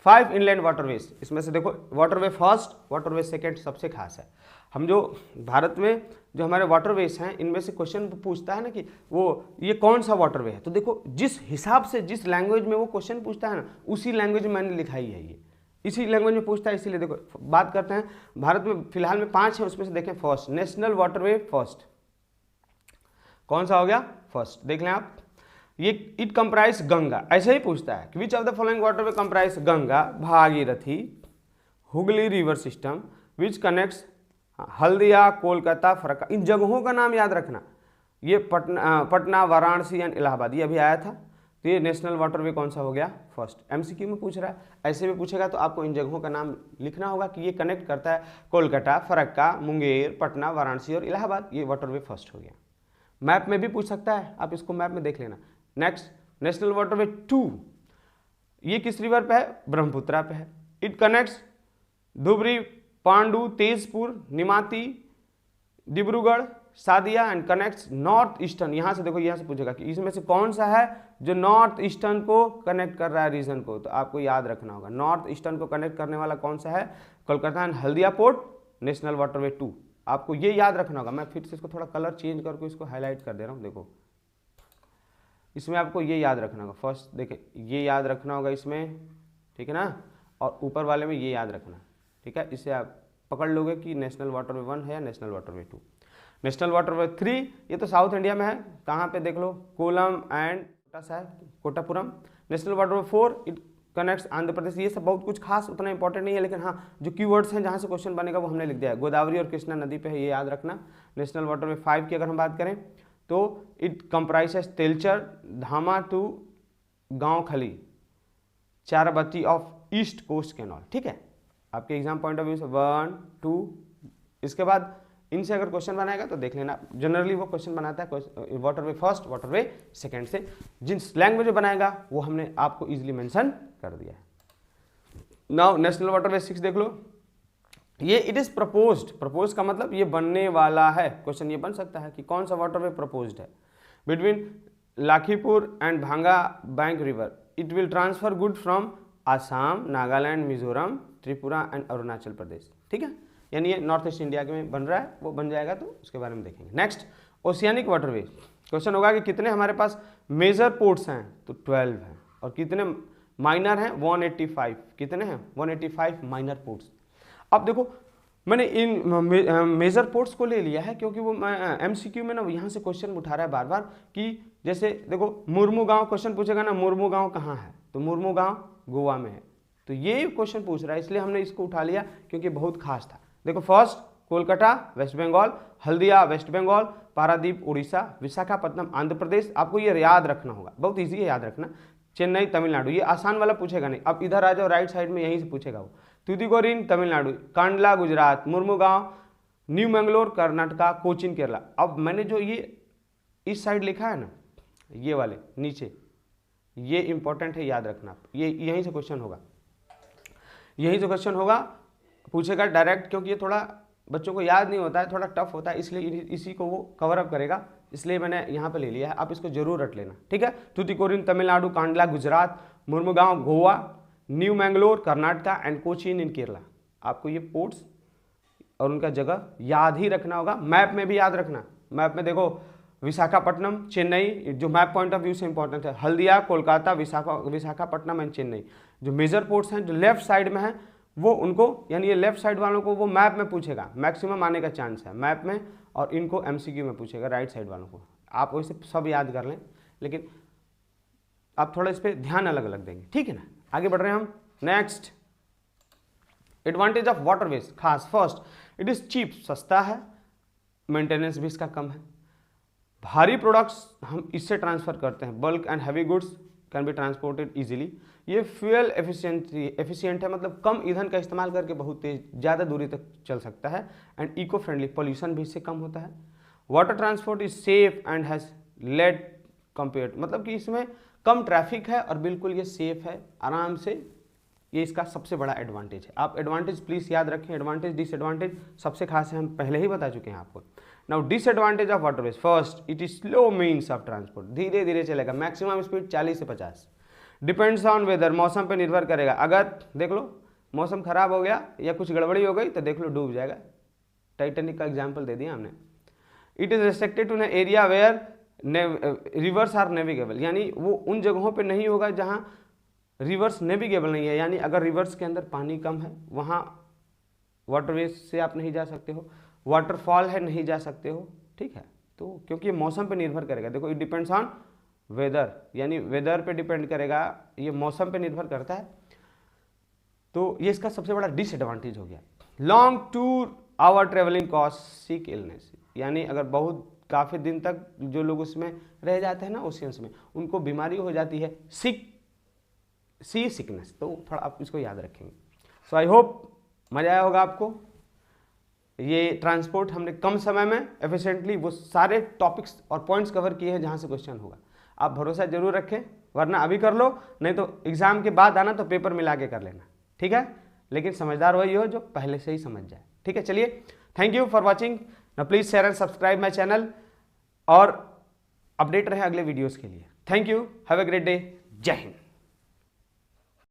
5 इनलैंड वाटरवेज। इसमें से देखो वाटरवे फर्स्ट, वाटरवे सेकेंड सबसे खास है। हम जो भारत में जो हमारे वाटरवेज हैं, इनमें से क्वेश्चन पूछता है ना कि वो ये कौन सा वाटरवे है, तो देखो जिस हिसाब से, जिस लैंग्वेज में वो क्वेश्चन पूछता है ना, उसी लैंग्वेज में मैंने लिखाई है, ये इसी लैंग्वेज में पूछता है। इसीलिए देखो बात करते हैं, भारत में फिलहाल में 5 है, उसमें से देखें फर्स्ट, नेशनल वाटरवे फर्स्ट, कौन सा हो गया, फर्स्ट, देख लें आप, ये इट कंप्राइज गंगा, ऐसे ही पूछता है कि which of the following waterway comprise Ganga, Bhagirathi, Hooghly river system which connects Haldia, Kolkata, Farakka. इन जगहों का नाम याद रखना, ये पटना, वाराणसी एंड इलाहाबाद, ये अभी आया था, तो ये नेशनल वाटरवे कौन सा हो गया, फर्स्ट। एमसीक्यू में पूछ रहा है, ऐसे भी पूछेगा तो आपको इन जगहों का नाम लिखना होगा कि ये कनेक्ट करता है कोलकाता, फरक्का, मुंगेर, पटना, वाराणसी और इलाहाबाद, ये वाटरवे फर्स्ट हो गया। मैप में भी पूछ सकता है, आप इसको मैप में देख लेना। नेक्स्ट, नेशनल वाटरवे 2, ये किस रिवर पे है, ब्रह्मपुत्रा पे है। It connects Dhubri, Pandu, Tezpur, Neamati, Dibrugarh, Sadiya and connects north eastern. यहाँ से देखो, यहाँ से पूछेगा कि इसमें से कौन सा है जो नॉर्थ ईस्टर्न को कनेक्ट कर रहा है रीजन को, तो आपको याद रखना होगा नॉर्थ ईस्टर्न को कनेक्ट करने वाला कौन सा है, Kolkata and Haldia port, national waterway 2, आपको ये याद रखना होगा। मैं फिर से इसको थोड़ा कलर चेंज करके इसको हाईलाइट कर दे रहा हूँ। देखो इसमें आपको ये याद रखना होगा, फर्स्ट देखिए ये याद रखना होगा इसमें, ठीक है ना, और ऊपर वाले में ये याद रखना, ठीक है। इससे आप पकड़ लोगे कि नेशनल वाटरवे 1 है या नेशनल वाटरवे 2। नेशनल वाटरवे 3, ये तो साउथ इंडिया में है, कहाँ पे देख लो, Kollam and Kottapuram. National waterway 4, it connects Andhra Pradesh. ये सब बहुत कुछ खास उतना इंपॉर्टेंट नहीं है, लेकिन हाँ जो कीवर्ड्स हैं जहाँ से क्वेश्चन बनेगा वो हमने लिख दिया है। गोदावरी और कृष्णा नदी पे है, ये याद रखना। नेशनल वाटरवे 5 की अगर हम बात करें तो इट कंप्राइजेस तेलचर, धामा टू गांव खली, चारबती ऑफ ईस्ट कोस्ट कैनाल, ठीक है। आपके एग्जाम पॉइंट ऑफ व्यू से 1, 2, इसके बाद इनसे अगर क्वेश्चन बनाएगा तो देख लेना, जनरली वो क्वेश्चन बनाता है वाटरवे फर्स्ट, वाटरवे सेकंड से, जिस लैंग्वेज में बनाएगा वो हमने आपको इजीली मेंशन कर दिया है। नाउ नेशनल वाटरवे 6 देख लो, ये इट इज प्रपोज्ड, प्रपोज का मतलब ये बनने वाला है। क्वेश्चन ये बन सकता है कि कौन सा वाटरवे प्रपोज्ड है, between Lakhipur and Bhanga bank river, it will transfer good from Assam, Nagaland, Mizoram, Tripura and Arunachal Pradesh, ठीक है। यानी ये नॉर्थ ईस्ट इंडिया में बन रहा है, वो बन जाएगा तो उसके बारे में देखेंगे। Next, oceanic waterway. क्वेश्चन होगा कि कितने हमारे पास मेजर पोर्ट्स हैं, तो 12 हैं, और कितने माइनर हैं, 185। कितने हैं, 185 माइनर पोर्ट्स। अब देखो मैंने इन मेजर पोर्ट्स को ले लिया है क्योंकि वो एमसीक्यू में ना यहाँ से क्वेश्चन उठा रहा है बार बार कि जैसे देखो मुर्मू गांव क्वेश्चन पूछेगा ना, मुर्मू गांव कहाँ है, तो मुर्मू गांव गोवा में है, तो ये क्वेश्चन पूछ रहा है, इसलिए हमने इसको उठा लिया क्योंकि बहुत खास था। देखो फर्स्ट कोलकाता वेस्ट बंगाल, हल्दिया वेस्ट बंगाल, पारादीप उड़ीसा, विशाखापट्टनम आंध्र प्रदेश। आपको ये याद रखना होगा, बहुत ईजी है याद रखना। चेन्नई तमिलनाडु, ये आसान वाला पूछेगा नहीं। अब इधर आ जाओ राइट साइड में, यहीं से पूछेगा वो। तुतिकोरिन तमिलनाडु, कांडला गुजरात, मुर्मुगांव न्यू मैंगलोर कर्नाटका, कोचीन केरला। अब मैंने जो ये इस साइड लिखा है ना, ये वाले नीचे, ये इंपॉर्टेंट है, याद रखना। ये यहीं से क्वेश्चन होगा, यहीं से क्वेश्चन होगा, पूछेगा डायरेक्ट, क्योंकि ये थोड़ा बच्चों को याद नहीं होता है, थोड़ा टफ होता है, इसलिए इसी को वो कवर अप करेगा, इसलिए मैंने यहाँ पे ले लिया है। आप इसको जरूर रट लेना, ठीक है। तुतिकोरिन तमिलनाडु, कांडला गुजरात, मुर्मुगांव गोवा, न्यू मैंगलोर कर्नाटका एंड कोचीन इन केरला। आपको ये पोर्ट्स और उनका जगह याद ही रखना होगा, मैप में भी याद रखना। मैप में देखो विशाखापट्टनम, चेन्नई, जो मैप पॉइंट ऑफ व्यू से इंपॉर्टेंट है, हल्दिया, कोलकाता, विशाखापट्टनम एंड चेन्नई। जो मेजर पोर्ट्स हैं जो लेफ्ट साइड में हैं वो उनको, यानी ये लेफ्ट साइड वालों को वो मैप में पूछेगा, मैक्सिमम आने का चांस है मैप में, और इनको एमसीक्यू में पूछेगा राइट साइड वालों को। आप वैसे सब याद कर लें, लेकिन आप थोड़ा इस पर ध्यान अलग अलग देंगे, ठीक है ना। आगे बढ़ रहे हैं हम। Next, advantage of waterways. खास फर्स्ट, इट इज चीप, सस्ता है, मेंटेनेंस भी इसका कम है। भारी प्रोडक्ट्स हम इससे ट्रांसफर करते हैं, bulk and heavy goods can be transported easily. ये फ्यूल एफिशिएंट है, मतलब कम ईंधन का इस्तेमाल करके बहुत तेज ज़्यादा दूरी तक चल सकता है। एंड इको फ्रेंडली, पोल्यूशन भी इससे कम होता है। Water transport is safe and has lead compared, मतलब कि इसमें कम ट्रैफिक है और बिल्कुल ये सेफ है, आराम से, ये इसका सबसे बड़ा एडवांटेज है। आप एडवांटेज प्लीज याद रखें, एडवांटेज डिसएडवांटेज सबसे खास है, हम पहले ही बता चुके हैं आपको। Now disadvantage of waterways. First, it is slow means of transport, धीरे धीरे चलेगा, मैक्सिमम स्पीड 40 से 50। डिपेंड्स ऑन वेदर, मौसम पे निर्भर करेगा। अगर देख लो मौसम खराब हो गया या कुछ गड़बड़ी हो गई तो देख लो डूब जाएगा, टाइटैनिक का एग्जाम्पल दे दिया हमने। It is restricted to an area where rivers are navigable, यानी वो उन जगहों पे नहीं होगा जहाँ रिवर्स नेविगेबल नहीं है, यानी अगर रिवर्स के अंदर पानी कम है वहाँ वाटरवेज से आप नहीं जा सकते हो, वाटरफॉल है नहीं जा सकते हो, ठीक है। तो क्योंकि ये मौसम पे निर्भर करेगा, देखो इट डिपेंड्स ऑन वेदर, यानी वेदर पे डिपेंड करेगा, ये मौसम पे निर्भर करता है, तो ये इसका सबसे बड़ा डिसएडवांटेज हो गया। Long tour our travelling cost, sick illness, यानी अगर बहुत काफ़ी दिन तक जो लोग उसमें रह जाते हैं ना ओशियंस में, उनको बीमारी हो जाती है, सी सिकनेस, तो थोड़ा आप इसको याद रखेंगे। सो आई होप मजा आया होगा आपको। ये ट्रांसपोर्ट हमने कम समय में एफिशिएंटली वो सारे टॉपिक्स और पॉइंट्स कवर किए हैं जहाँ से क्वेश्चन होगा। आप भरोसा जरूर रखें, वरना अभी कर लो, नहीं तो एग्जाम के बाद आना तो पेपर मिला के कर लेना, ठीक है। लेकिन समझदार वही हो जो पहले से ही समझ जाए, ठीक है। चलिए, थैंक यू फॉर वॉचिंग। ना please share and subscribe my channel, और अपडेट रहे अगले वीडियोज़ के लिए। Thank you, have a great day, जय हिंद।